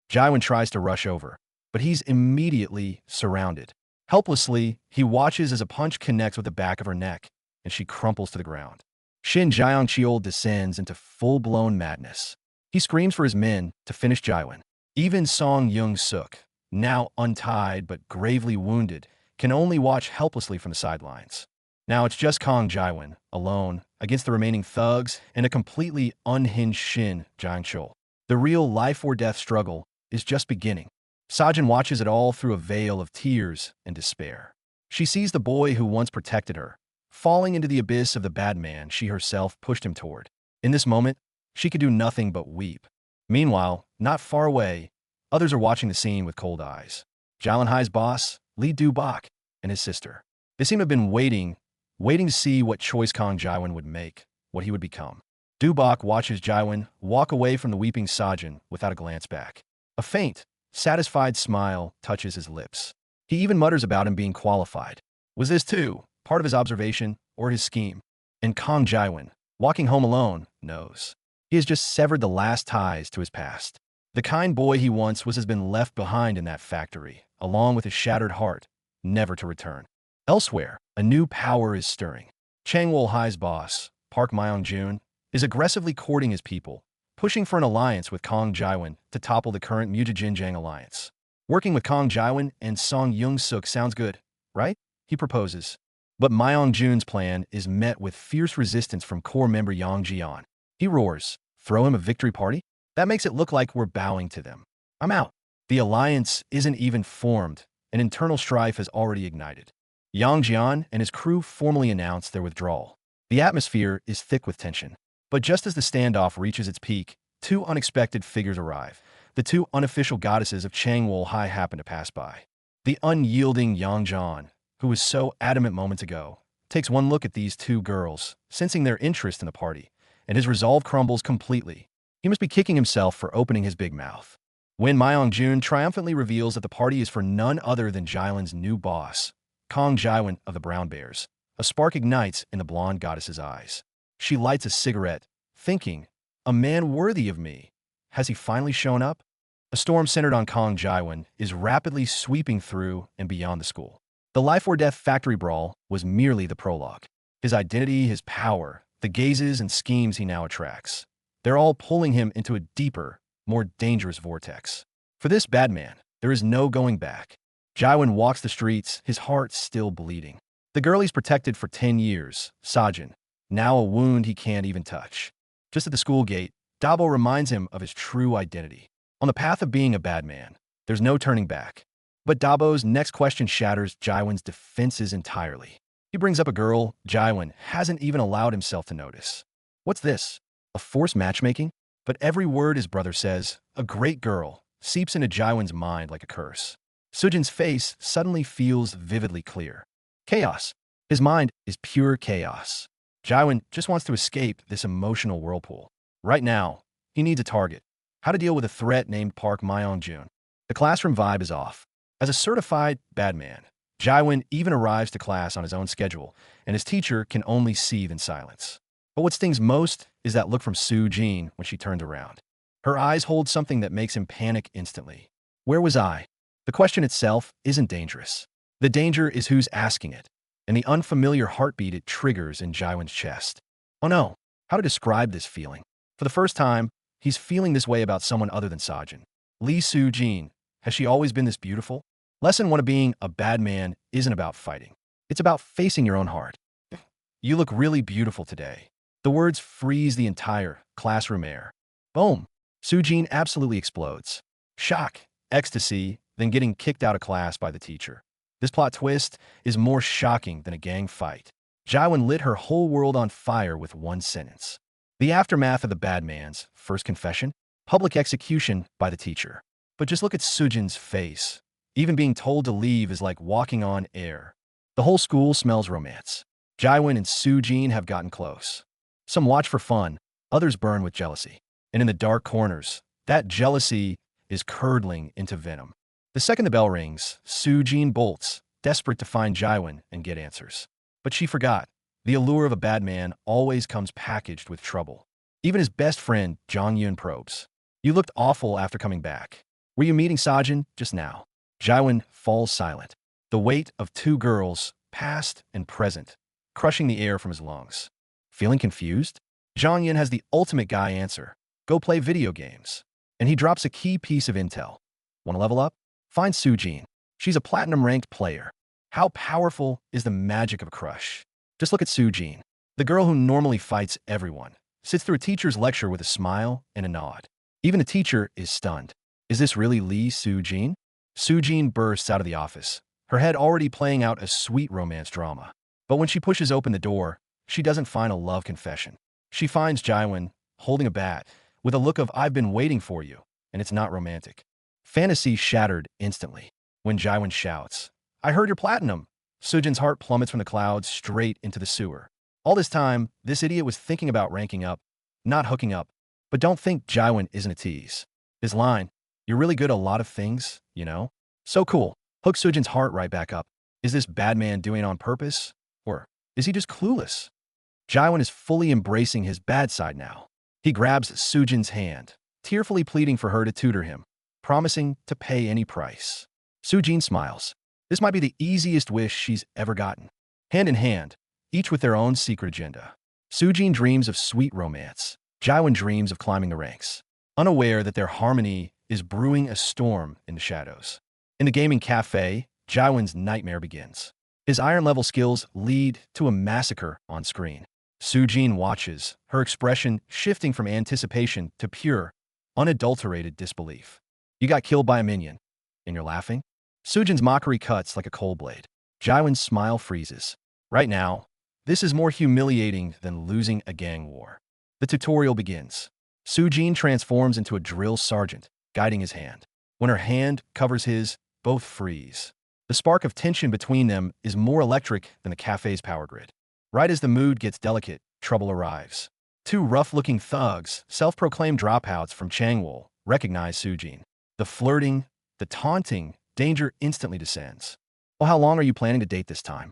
Jaiwan tries to rush over, but he's immediately surrounded. Helplessly, he watches as a punch connects with the back of her neck, and she crumples to the ground. Shin Jiang descends into full-blown madness. He screams for his men to finish Jaiwan. Even Song Young-suk, now untied but gravely wounded, can only watch helplessly from the sidelines. Now it's just Kong Jaiwan, alone, against the remaining thugs and a completely unhinged Shin Jiang. The real life-or-death struggle is just beginning. Sajin watches it all through a veil of tears and despair. She sees the boy who once protected her, falling into the abyss of the bad man she herself pushed him toward. In this moment, she could do nothing but weep. Meanwhile, not far away, others are watching the scene with cold eyes. Jialan Hai's boss, Li Du-bak, and his sister. They seem to have been waiting to see what choice Kong Jaiwan would make, what he would become. Du-bak watches Jaiwan walk away from the weeping Sajin without a glance back. A faint, satisfied smile touches his lips. He even mutters about him being qualified. Was this, too, part of his observation or his scheme? And Kong Jaiwan, walking home alone, knows. He has just severed the last ties to his past. The kind boy he once was has been left behind in that factory, along with his shattered heart, never to return. Elsewhere, a new power is stirring. Changwol Hai's boss, Park Myong-jun, is aggressively courting his people, pushing for an alliance with Kong Jaiwan to topple the current Mujijinjiang alliance. Working with Kong Jaiwan and Song Young-suk sounds good, right? He proposes. But Myong-jun's plan is met with fierce resistance from core member Yang Zhixiong. He roars, "Throw him a victory party? That makes it look like we're bowing to them. I'm out." The alliance isn't even formed. An internal strife has already ignited. Yang Zhixiong and his crew formally announce their withdrawal. The atmosphere is thick with tension. But just as the standoff reaches its peak, two unexpected figures arrive. The two unofficial goddesses of Changwol Hai happen to pass by. The unyielding Yang Zhixiong, who was so adamant moments ago, takes one look at these two girls, sensing their interest in the party, and his resolve crumbles completely. He must be kicking himself for opening his big mouth. When Myong-jun triumphantly reveals that the party is for none other than Jailan's new boss, Kong Jaiwan of the Brown Bears, a spark ignites in the blonde goddess's eyes. She lights a cigarette, thinking, "A man worthy of me. Has he finally shown up?" A storm centered on Kong Jaiwan is rapidly sweeping through and beyond the school. The life-or-death factory brawl was merely the prologue. His identity, his power, the gazes and schemes he now attracts, they're all pulling him into a deeper, more dangerous vortex. For this bad man, there is no going back. Jaiwan walks the streets, his heart still bleeding. The girl he's protected for 10 years, Sajin, now a wound he can't even touch. Just at the school gate, Dabo reminds him of his true identity. On the path of being a bad man, there's no turning back. But Dabo's next question shatters Jaiwan's defenses entirely. He brings up a girl Jaiwan hasn't even allowed himself to notice. What's this? A forced matchmaking? But every word his brother says, a great girl, seeps into Jaiwan's mind like a curse. Sujin's face suddenly feels vividly clear. Chaos. His mind is pure chaos. Jaiwan just wants to escape this emotional whirlpool. Right now, he needs a target. How to deal with a threat named Park Myong-jun. The classroom vibe is off. As a certified bad man, Jaiwan even arrives to class on his own schedule, and his teacher can only seethe in silence. But what stings most is that look from Soo-jin when she turns around. Her eyes hold something that makes him panic instantly. Where was I? The question itself isn't dangerous. The danger is who's asking it, and the unfamiliar heartbeat it triggers in Jaiwan's chest. Oh no, how to describe this feeling? For the first time, he's feeling this way about someone other than Sajin. Lee Soo-jin, has she always been this beautiful? Lesson 1 of being a bad man isn't about fighting. It's about facing your own heart. You look really beautiful today. The words freeze the entire classroom air. Boom! Soo-jin absolutely explodes. Shock, ecstasy, then getting kicked out of class by the teacher. This plot twist is more shocking than a gang fight. Jaiwan lit her whole world on fire with one sentence. The aftermath of the bad man's first confession, public execution by the teacher. But just look at Sujin's face. Even being told to leave is like walking on air. The whole school smells romance. Jiwen and Sujin have gotten close. Some watch for fun, others burn with jealousy. And in the dark corners, that jealousy is curdling into venom. The second the bell rings, Sujin bolts, desperate to find Jiwen and get answers. But she forgot. The allure of a bad man always comes packaged with trouble. Even his best friend, Zhang Yun, probes. You looked awful after coming back. Were you meeting Sajin just now? Jiwen falls silent. The weight of two girls, past and present, crushing the air from his lungs. Feeling confused? Zhang Yun has the ultimate guy answer. Go play video games. And he drops a key piece of intel. Want to level up? Find Sujin. She's a platinum-ranked player. How powerful is the magic of a crush? Just look at Sujin. The girl who normally fights everyone sits through a teacher's lecture with a smile and a nod. Even the teacher is stunned. Is this really Lee Sujin? Sujin bursts out of the office, her head already playing out a sweet romance drama. But when she pushes open the door, she doesn't find a love confession. She finds Jiwen holding a bat with a look of "I've been waiting for you," and it's not romantic. Fantasy shattered instantly. When Jiwen shouts, "I heard you're platinum!" Sujin's heart plummets from the clouds straight into the sewer. All this time, this idiot was thinking about ranking up, not hooking up. But don't think Jiwen isn't a tease. His line, "You're really good at a lot of things, you know?" So cool. Hooks Sujin's heart right back up. Is this bad man doing it on purpose? Or is he just clueless? Jiwen is fully embracing his bad side now. He grabs Sujin's hand, tearfully pleading for her to tutor him, promising to pay any price. Sujin smiles. This might be the easiest wish she's ever gotten. Hand in hand, each with their own secret agenda. Sujin dreams of sweet romance. Jiwen dreams of climbing the ranks, unaware that their harmony is brewing a storm in the shadows. In the gaming cafe, Jiwen's nightmare begins. His iron-level skills lead to a massacre on screen. Sujin watches, her expression shifting from anticipation to pure, unadulterated disbelief. You got killed by a minion, and you're laughing? Sujin's mockery cuts like a cold blade. Jiwen's smile freezes. Right now, this is more humiliating than losing a gang war. The tutorial begins. Sujin transforms into a drill sergeant, guiding his hand. When her hand covers his, both freeze. The spark of tension between them is more electric than the cafe's power grid. Right as the mood gets delicate, trouble arrives. Two rough-looking thugs, self-proclaimed dropouts from Changwol, recognize Sujin. The flirting, the taunting, danger instantly descends. "Oh, how long are you planning to date this time?"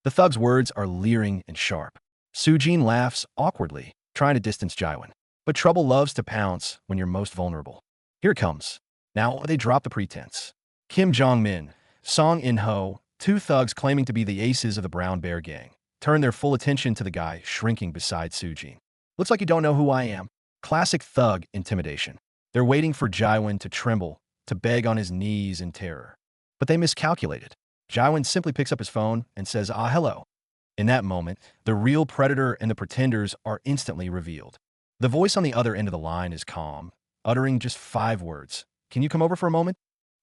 The thug's words are leering and sharp. Sujin laughs awkwardly, trying to distance Jiwen. But trouble loves to pounce when you're most vulnerable. Here it comes. Now they drop the pretense. Kim Jong-min, Song In-ho, two thugs claiming to be the aces of the Brown Bear gang, turn their full attention to the guy shrinking beside Sujin. "Looks like you don't know who I am." Classic thug intimidation. They're waiting for Jiwen to tremble, to beg on his knees in terror. But they miscalculated. Jiwen simply picks up his phone and says, "Ah, hello." In that moment, the real predator and the pretenders are instantly revealed. The voice on the other end of the line is calm, uttering just 5 words. "Can you come over for a moment?"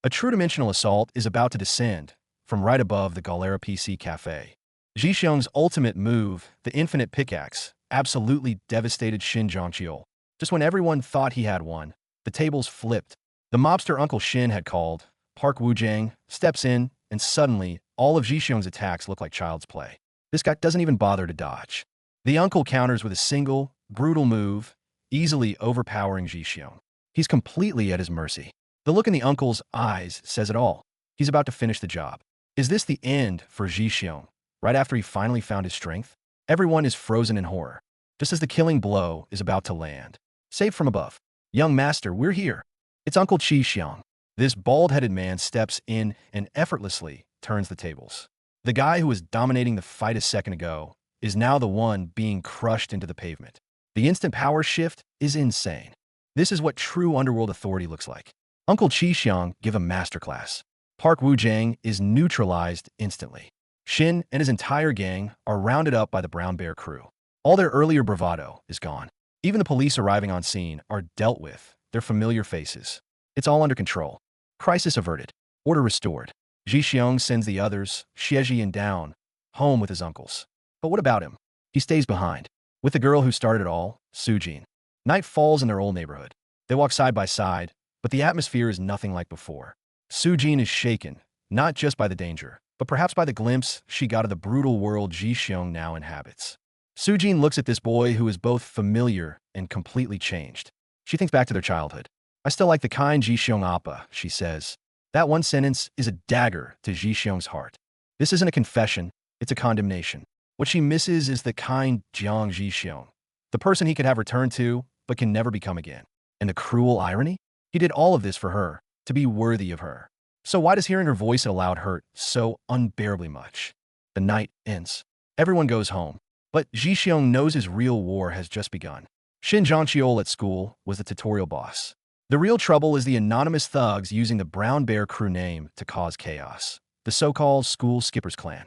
A true-dimensional assault is about to descend from right above the Galera PC Cafe. Zhixiong's ultimate move, the infinite pickaxe, absolutely devastated Shin Zhongqiu. Just when everyone thought he had won, the tables flipped. The mobster Uncle Shin had called. Park Woo-jang steps in, and suddenly, all of Zhixiong's attacks look like child's play. This guy doesn't even bother to dodge. The uncle counters with a single, brutal move, easily overpowering Zhixiong. He's completely at his mercy. The look in the uncle's eyes says it all. He's about to finish the job. Is this the end for Zhixiong? Right after he finally found his strength? Everyone is frozen in horror, just as the killing blow is about to land. Saved from above. "Young master, we're here." It's Uncle Zhixiong. This bald-headed man steps in and effortlessly turns the tables. The guy who was dominating the fight a second ago is now the one being crushed into the pavement. The instant power shift is insane. This is what true underworld authority looks like. Uncle Zhixiong give a masterclass. Park Woo-jang is neutralized instantly. Shin and his entire gang are rounded up by the Brown Bear crew. All their earlier bravado is gone. Even the police arriving on scene are dealt with, their familiar faces. It's all under control. Crisis averted. Order restored. Zhixiong sends the others, Xieji and down, home with his uncles. But what about him? He stays behind, with the girl who started it all, Sujin. Night falls in their old neighborhood. They walk side by side, but the atmosphere is nothing like before. Sujin is shaken, not just by the danger, but perhaps by the glimpse she got of the brutal world Zhixiong now inhabits. Sujin looks at this boy who is both familiar and completely changed. She thinks back to their childhood. I still like the kind Zhixiong Appa, she says. That one sentence is a dagger to Zhixiong's heart. This isn't a confession, it's a condemnation. What she misses is the kind Jiang Zhixiong, the person he could have returned to, but can never become again. And the cruel irony? He did all of this for her, to be worthy of her. So why does hearing her voice aloud hurt so unbearably much? The night ends. Everyone goes home. But Zhixiong knows his real war has just begun. Shin Zhangqiol at school was the tutorial boss. The real trouble is the anonymous thugs using the Brown Bear crew name to cause chaos. The so-called School Skippers Clan.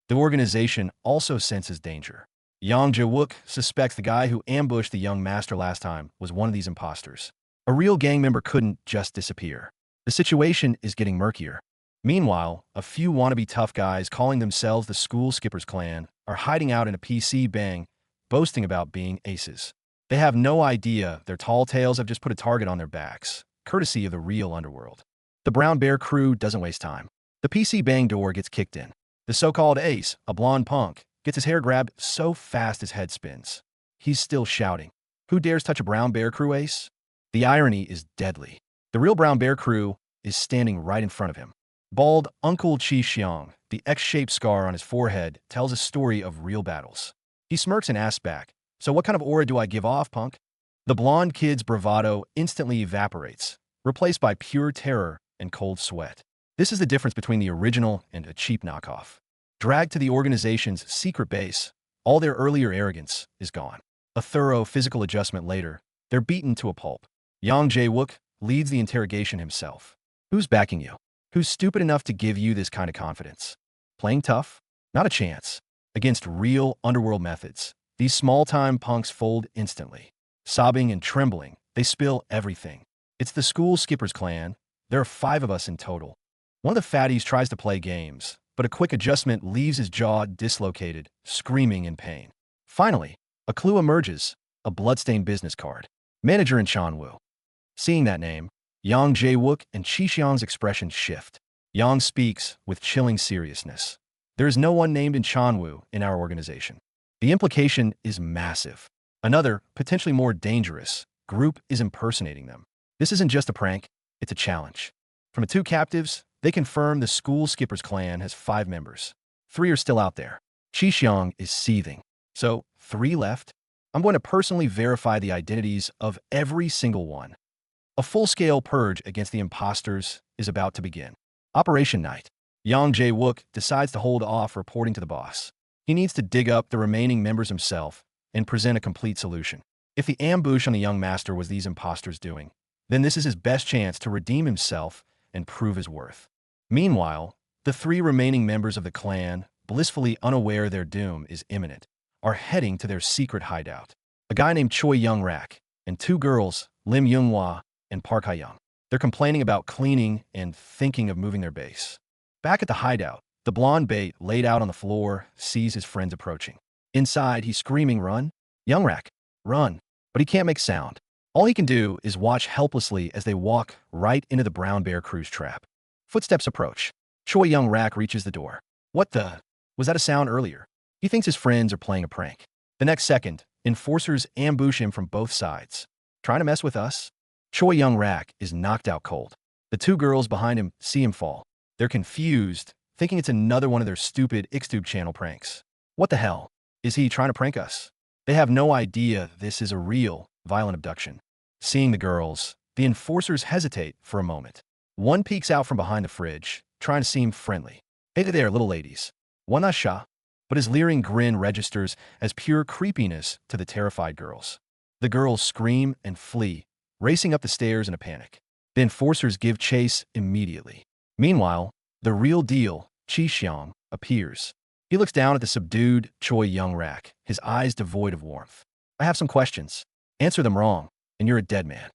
The organization also senses danger. Yang Zhixiong suspects the guy who ambushed the young master last time was one of these imposters. A real gang member couldn't just disappear. The situation is getting murkier. Meanwhile, a few wannabe tough guys calling themselves the School Skippers Clan are hiding out in a PC bang, boasting about being aces. They have no idea their tall tales have just put a target on their backs, courtesy of the real underworld. The Brown Bear crew doesn't waste time. The PC bang door gets kicked in. The so-called ace, a blonde punk, gets his hair grabbed so fast his head spins. He's still shouting, "Who dares touch a Brown Bear crew ace?" The irony is deadly. The real Brown Bear crew is standing right in front of him. Bald Uncle Zhixiong, the X-shaped scar on his forehead, tells a story of real battles. He smirks and asks back, "So what kind of aura do I give off, punk?" The blonde kid's bravado instantly evaporates, replaced by pure terror and cold sweat. This is the difference between the original and a cheap knockoff. Dragged to the organization's secret base, all their earlier arrogance is gone. A thorough physical adjustment later, they're beaten to a pulp. Yang Zhixiong leads the interrogation himself. Who's backing you? Who's stupid enough to give you this kind of confidence? Playing tough? Not a chance. Against real underworld methods, these small-time punks fold instantly. Sobbing and trembling, they spill everything. It's the School Skippers Clan. There are 5 of us in total. One of the fatties tries to play games, but a quick adjustment leaves his jaw dislocated, screaming in pain. Finally, a clue emerges, a bloodstained business card. Manager in Chanwu. Seeing that name, Yang Zhixiong and Zhixiong's expressions shift. Yang speaks with chilling seriousness. There is no one named in Chanwu in our organization. The implication is massive. Another, potentially more dangerous, group is impersonating them. This isn't just a prank, it's a challenge. From the 2 captives, they confirm the School Skippers Clan has 5 members. 3 are still out there. Zhixiong is seething. So, 3 left? I'm going to personally verify the identities of every single one. A full-scale purge against the imposters is about to begin. Operation Night. Yang Zhixiong decides to hold off reporting to the boss. He needs to dig up the remaining members himself and present a complete solution. If the ambush on the young master was these imposters doing, then this is his best chance to redeem himself and prove his worth. Meanwhile, the 3 remaining members of the clan, blissfully unaware their doom is imminent, are heading to their secret hideout. A guy named Choi Young-rak and 2 girls, Lim Younghwa and Park Ha-young. They're complaining about cleaning and thinking of moving their base. Back at the hideout, the blonde bait laid out on the floor sees his friends approaching. Inside, he's screaming, "Run! Young-rak, run!" But he can't make sound. All he can do is watch helplessly as they walk right into the Brown Bear crew's trap. Footsteps approach. Choi Young-rak reaches the door. What the? Was that a sound earlier? He thinks his friends are playing a prank. The next second, enforcers ambush him from both sides. Trying to mess with us? Choi Young-rak is knocked out cold. The 2 girls behind him see him fall. They're confused, thinking it's another one of their stupid Xtube channel pranks. What the hell? Is he trying to prank us? They have no idea this is a real, violent abduction. Seeing the girls, the enforcers hesitate for a moment. One peeks out from behind the fridge, trying to seem friendly. "Hey there, little ladies. Wanna sha?" But his leering grin registers as pure creepiness to the terrified girls. The girls scream and flee, racing up the stairs in a panic. The enforcers give chase immediately. Meanwhile, the real deal, Zhixiong, appears. He looks down at the subdued Choi Young-rak, his eyes devoid of warmth. "I have some questions. Answer them wrong, and you're a dead man."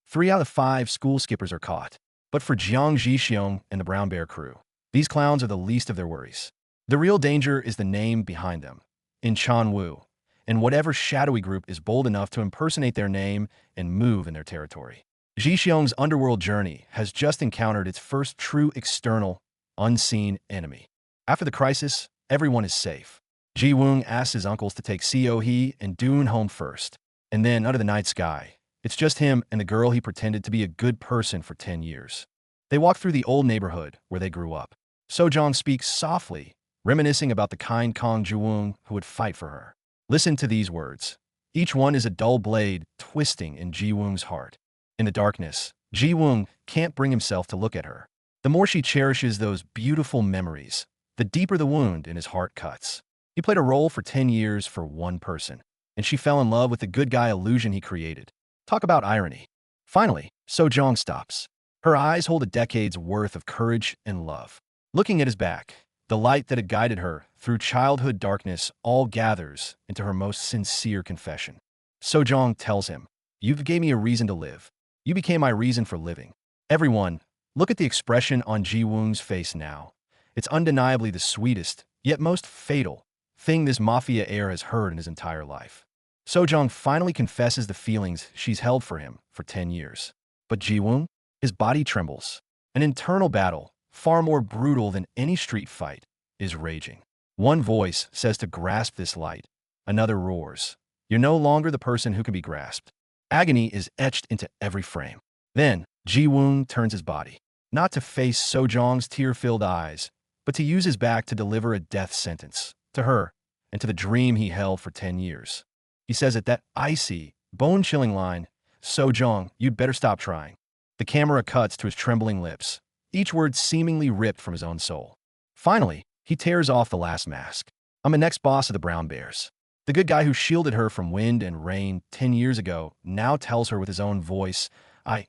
3 out of 5 school skippers are caught. But for Jiang Zhixiong and the Brown Bear crew, these clowns are the least of their worries. The real danger is the name behind them. In Chanwu, and whatever shadowy group is bold enough to impersonate their name and move in their territory. Zhixiong's underworld journey has just encountered its first true external, unseen enemy. After the crisis, everyone is safe. Ji Woong asks his uncles to take Seo Hee and Doon home first. And then, under the night sky, it's just him and the girl he pretended to be a good person for 10 years. They walk through the old neighborhood where they grew up. Sojong speaks softly, reminiscing about the kind Kong Ji-woong who would fight for her. Listen to these words. Each one is a dull blade twisting in Ji-woong's heart. In the darkness, Ji-woong can't bring himself to look at her. The more she cherishes those beautiful memories, the deeper the wound in his heart cuts. He played a role for 10 years for one person, and she fell in love with the good guy illusion he created. Talk about irony. Finally, Sojong stops. Her eyes hold a decade's worth of courage and love. Looking at his back, the light that had guided her through childhood darkness all gathers into her most sincere confession. Sojong tells him, "You gave me a reason to live. You became my reason for living." Everyone, look at the expression on Ji-woong's face now. It's undeniably the sweetest, yet most fatal, thing this mafia heir has heard in his entire life. Sojong finally confesses the feelings she's held for him for 10 years. But Ji-woong, his body trembles. An internal battle, far more brutal than any street fight, is raging. One voice says to grasp this light. Another roars, "You're no longer the person who can be grasped." Agony is etched into every frame. Then, Ji-woong turns his body, not to face Sojong's tear-filled eyes, but to use his back to deliver a death sentence to her and to the dream he held for 10 years. He says at that icy, bone-chilling line, "Sojong, you'd better stop trying." The camera cuts to his trembling lips, each word seemingly ripped from his own soul. Finally, he tears off the last mask. "I'm the next boss of the Brown Bears." The good guy who shielded her from wind and rain 10 years ago now tells her with his own voice, "I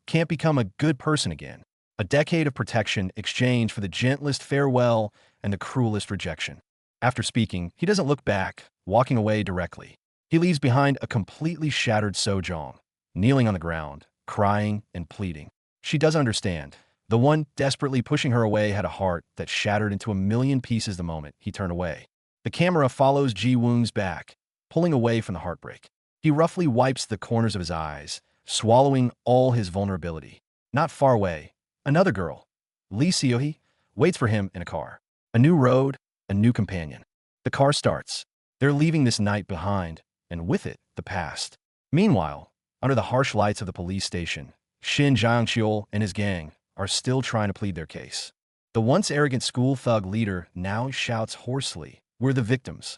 can't become a good person again." A decade of protection exchanged for the gentlest farewell and the cruelest rejection. After speaking, he doesn't look back, walking away directly. He leaves behind a completely shattered Sojong, kneeling on the ground, crying and pleading. She does understand. The one desperately pushing her away had a heart that shattered into a million pieces the moment he turned away. The camera follows Ji-woong's back, pulling away from the heartbreak. He roughly wipes the corners of his eyes, swallowing all his vulnerability. Not far away, another girl, Lee Seo-hee, waits for him in a car. A new road, a new companion. The car starts. They're leaving this night behind, and with it, the past. Meanwhile, under the harsh lights of the police station, Shin Jiang and his gang are still trying to plead their case. The once arrogant school thug leader now shouts hoarsely, "We're the victims."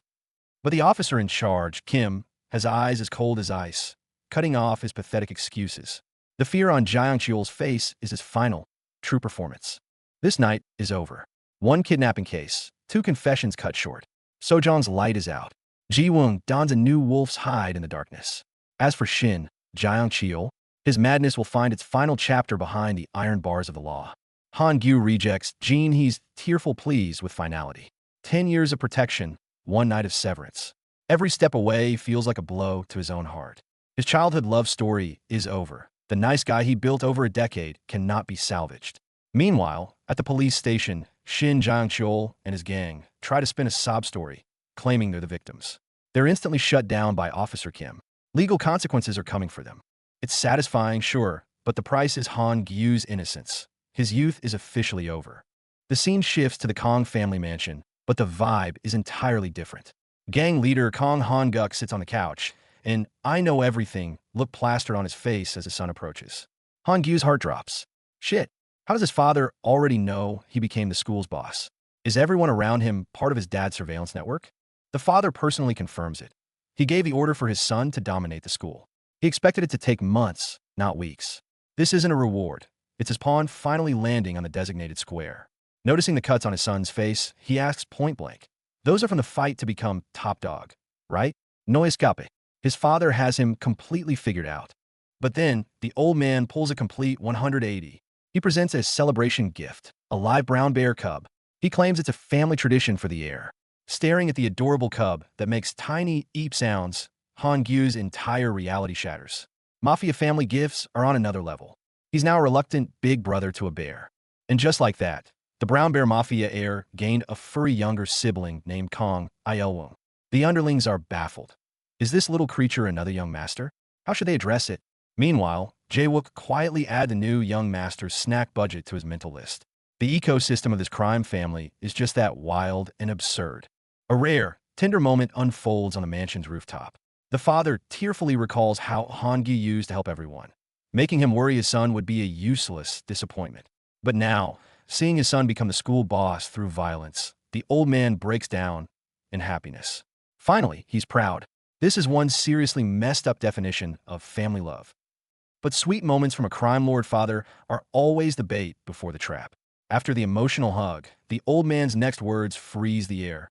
But the officer in charge, Kim, has eyes as cold as ice, cutting off his pathetic excuses. The fear on Jiang face is his final, true performance. This night is over. One kidnapping case, 2 confessions cut short. Sojong's light is out. Ji-woong dons a new wolf's hide in the darkness. As for Shin Jiang, his madness will find its final chapter behind the iron bars of the law. Han Gyu rejects Jin Hee's tearful pleas with finality. 10 years of protection, 1 night of severance. Every step away feels like a blow to his own heart. His childhood love story is over. The nice guy he built over a decade cannot be salvaged. Meanwhile, at the police station, Shin Jiang and his gang try to spin a sob story, claiming they're the victims. They're instantly shut down by Officer Kim. Legal consequences are coming for them. It's satisfying, sure, but the price is Han Gyu's innocence. His youth is officially over. The scene shifts to the Kong family mansion, but the vibe is entirely different. Gang leader Kong Han-guk sits on the couch, and "I know everything" look plastered on his face as his son approaches. Han Gyu's heart drops. Shit, how does his father already know he became the school's boss? Is everyone around him part of his dad's surveillance network? The father personally confirms it. He gave the order for his son to dominate the school. He expected it to take months, not weeks. This isn't a reward. It's his pawn finally landing on the designated square. Noticing the cuts on his son's face, he asks point blank, "Those are from the fight to become top dog, right?" No escape. His father has him completely figured out. But then, the old man pulls a complete 180. He presents a celebration gift, a live brown bear cub. He claims it's a family tradition for the heir. Staring at the adorable cub that makes tiny eep sounds, Han Gyu's entire reality shatters. Mafia family gifts are on another level. He's now a reluctant big brother to a bear. And just like that, the Brown Bear Mafia heir gained a furry younger sibling named Kong Ilwung. The underlings are baffled. Is this little creature another young master? How should they address it? Meanwhile, Jae-wook quietly add the new young master's snack budget to his mental list. The ecosystem of this crime family is just that wild and absurd. A rare, tender moment unfolds on the mansion's rooftop. The father tearfully recalls how Han-gi used to help everyone, making him worry his son would be a useless disappointment. But now, seeing his son become the school boss through violence, the old man breaks down in happiness. Finally, he's proud. This is one seriously messed up definition of family love. But sweet moments from a crime lord father are always the bait before the trap. After the emotional hug, the old man's next words freeze the air.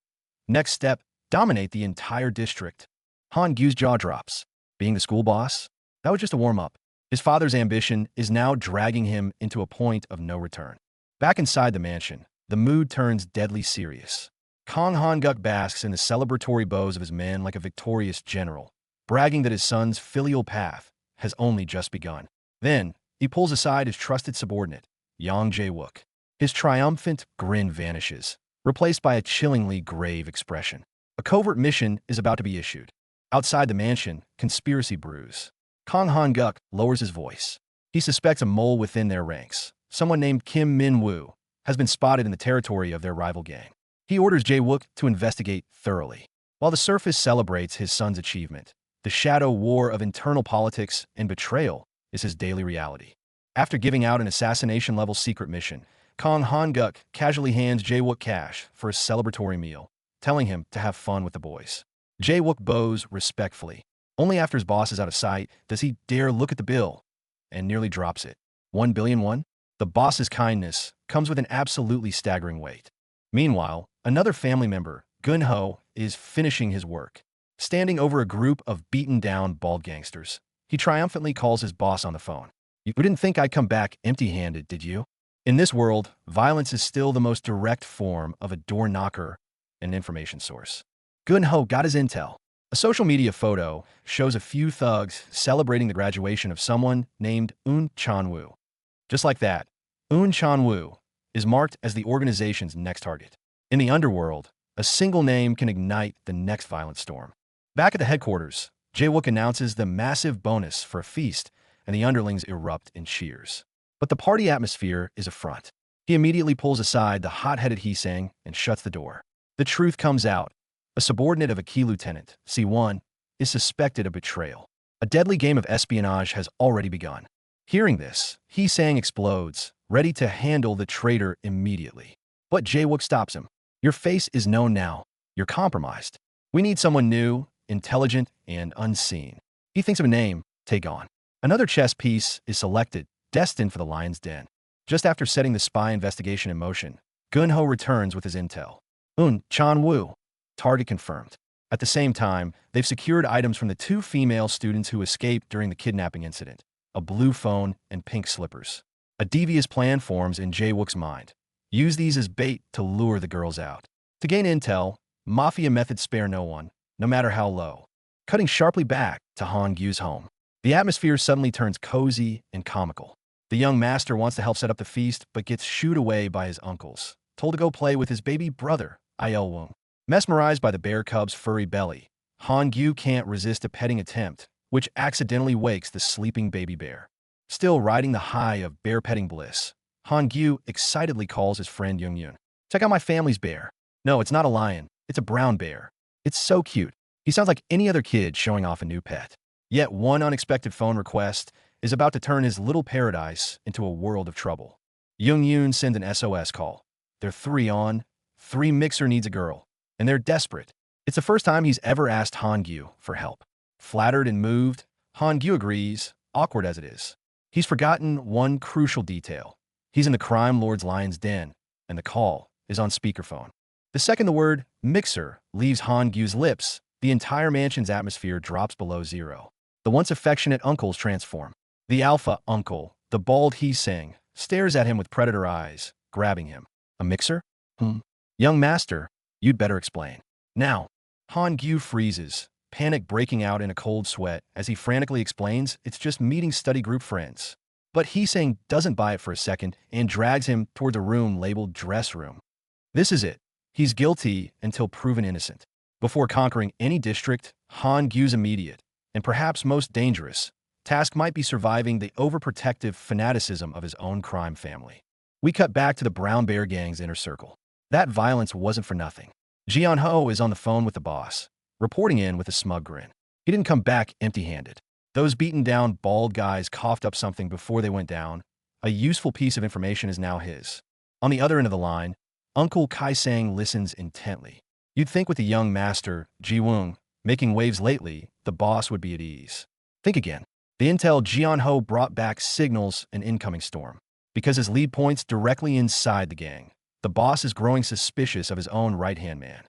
Next step, dominate the entire district. Han Gyu's jaw drops. Being the school boss? That was just a warm-up. His father's ambition is now dragging him into a point of no return. Back inside the mansion, the mood turns deadly serious. Kang Han-guk basks in the celebratory bows of his men like a victorious general, bragging that his son's filial path has only just begun. Then, he pulls aside his trusted subordinate, Yang Jae-wook. His triumphant grin vanishes, replaced by a chillingly grave expression. A covert mission is about to be issued. Outside the mansion, conspiracy brews. Kang Han-guk lowers his voice. He suspects a mole within their ranks. Someone named Kim Min-woo has been spotted in the territory of their rival gang. He orders Jae-wook to investigate thoroughly. While the surface celebrates his son's achievement, the shadow war of internal politics and betrayal is his daily reality. After giving out an assassination-level secret mission, Kang Han-guk casually hands Jae-wook cash for a celebratory meal, telling him to have fun with the boys. Jae-wook bows respectfully. Only after his boss is out of sight does he dare look at the bill, and nearly drops it. 1 billion won? The boss's kindness comes with an absolutely staggering weight. Meanwhile, another family member, Gun-ho, is finishing his work. Standing over a group of beaten-down bald gangsters, he triumphantly calls his boss on the phone. "You didn't think I'd come back empty-handed, did you?" In this world, violence is still the most direct form of a door knocker and information source. Gun-ho got his intel. A social media photo shows a few thugs celebrating the graduation of someone named Eun Chan-woo. Just like that, Eun Chan-woo is marked as the organization's next target. In the underworld, a single name can ignite the next violent storm. Back at the headquarters, Jae-wook announces the massive bonus for a feast, and the underlings erupt in cheers. But the party atmosphere is a front. He immediately pulls aside the hot-headed Hee-sang and shuts the door. The truth comes out. A subordinate of a key lieutenant, C1, is suspected of betrayal. A deadly game of espionage has already begun. Hearing this, Hee-sang explodes, ready to handle the traitor immediately. But Jae-wook stops him. "Your face is known now. You're compromised. We need someone new, intelligent, and unseen." He thinks of a name, Tae-gon. Another chess piece is selected, destined for the lion's den. Just after setting the spy investigation in motion, Gun-ho returns with his intel. Eun Chan-woo. Target confirmed. At the same time, they've secured items from the 2 female students who escaped during the kidnapping incident, a blue phone and pink slippers. A devious plan forms in Jae-wook's mind. Use these as bait to lure the girls out. To gain intel, mafia methods spare no one, no matter how low. Cutting sharply back to Han Gyu's home. The atmosphere suddenly turns cozy and comical. The young master wants to help set up the feast, but gets shooed away by his uncles, told to go play with his baby brother, Il-wung. Mesmerized by the bear cub's furry belly, Han Gyu can't resist a petting attempt, which accidentally wakes the sleeping baby bear. Still riding the high of bear petting bliss, Han Gyu excitedly calls his friend Young-yoon. "Check out my family's bear." No, it's not a lion. It's a brown bear. It's so cute. He sounds like any other kid showing off a new pet. Yet one unexpected phone request is about to turn his little paradise into a world of trouble. Young-yoon sends an SOS call. They're 3 on, 3 mixer needs a girl, and they're desperate. It's the first time he's ever asked Han Gyu for help. Flattered and moved, Han Gyu agrees, awkward as it is. He's forgotten one crucial detail. He's in the crime lord's lion's den, and the call is on speakerphone. The second the word mixer leaves Han Gyu's lips, the entire mansion's atmosphere drops below zero. The once affectionate uncles transform. The alpha uncle, the bald Hee-sang, stares at him with predator eyes, grabbing him. "A mixer? Young master, you'd better explain." Now, Han Gyu freezes, panic breaking out in a cold sweat as he frantically explains it's just meeting study group friends. But Hee-sang doesn't buy it for a second and drags him towards a room labeled dress room. This is it. He's guilty until proven innocent. Before conquering any district, Han Gyu's immediate, and perhaps most dangerous, task might be surviving the overprotective fanaticism of his own crime family. We cut back to the Brown Bear Gang's inner circle. That violence wasn't for nothing. Jian Ho is on the phone with the boss, reporting in with a smug grin. He didn't come back empty-handed. Those beaten-down, bald guys coughed up something before they went down. A useful piece of information is now his. On the other end of the line, Uncle Kai-sang listens intently. You'd think with the young master, Ji Wung, making waves lately, the boss would be at ease. Think again. The intel Jian Ho brought back signals an incoming storm. Because his lead points directly inside the gang, the boss is growing suspicious of his own right-hand man.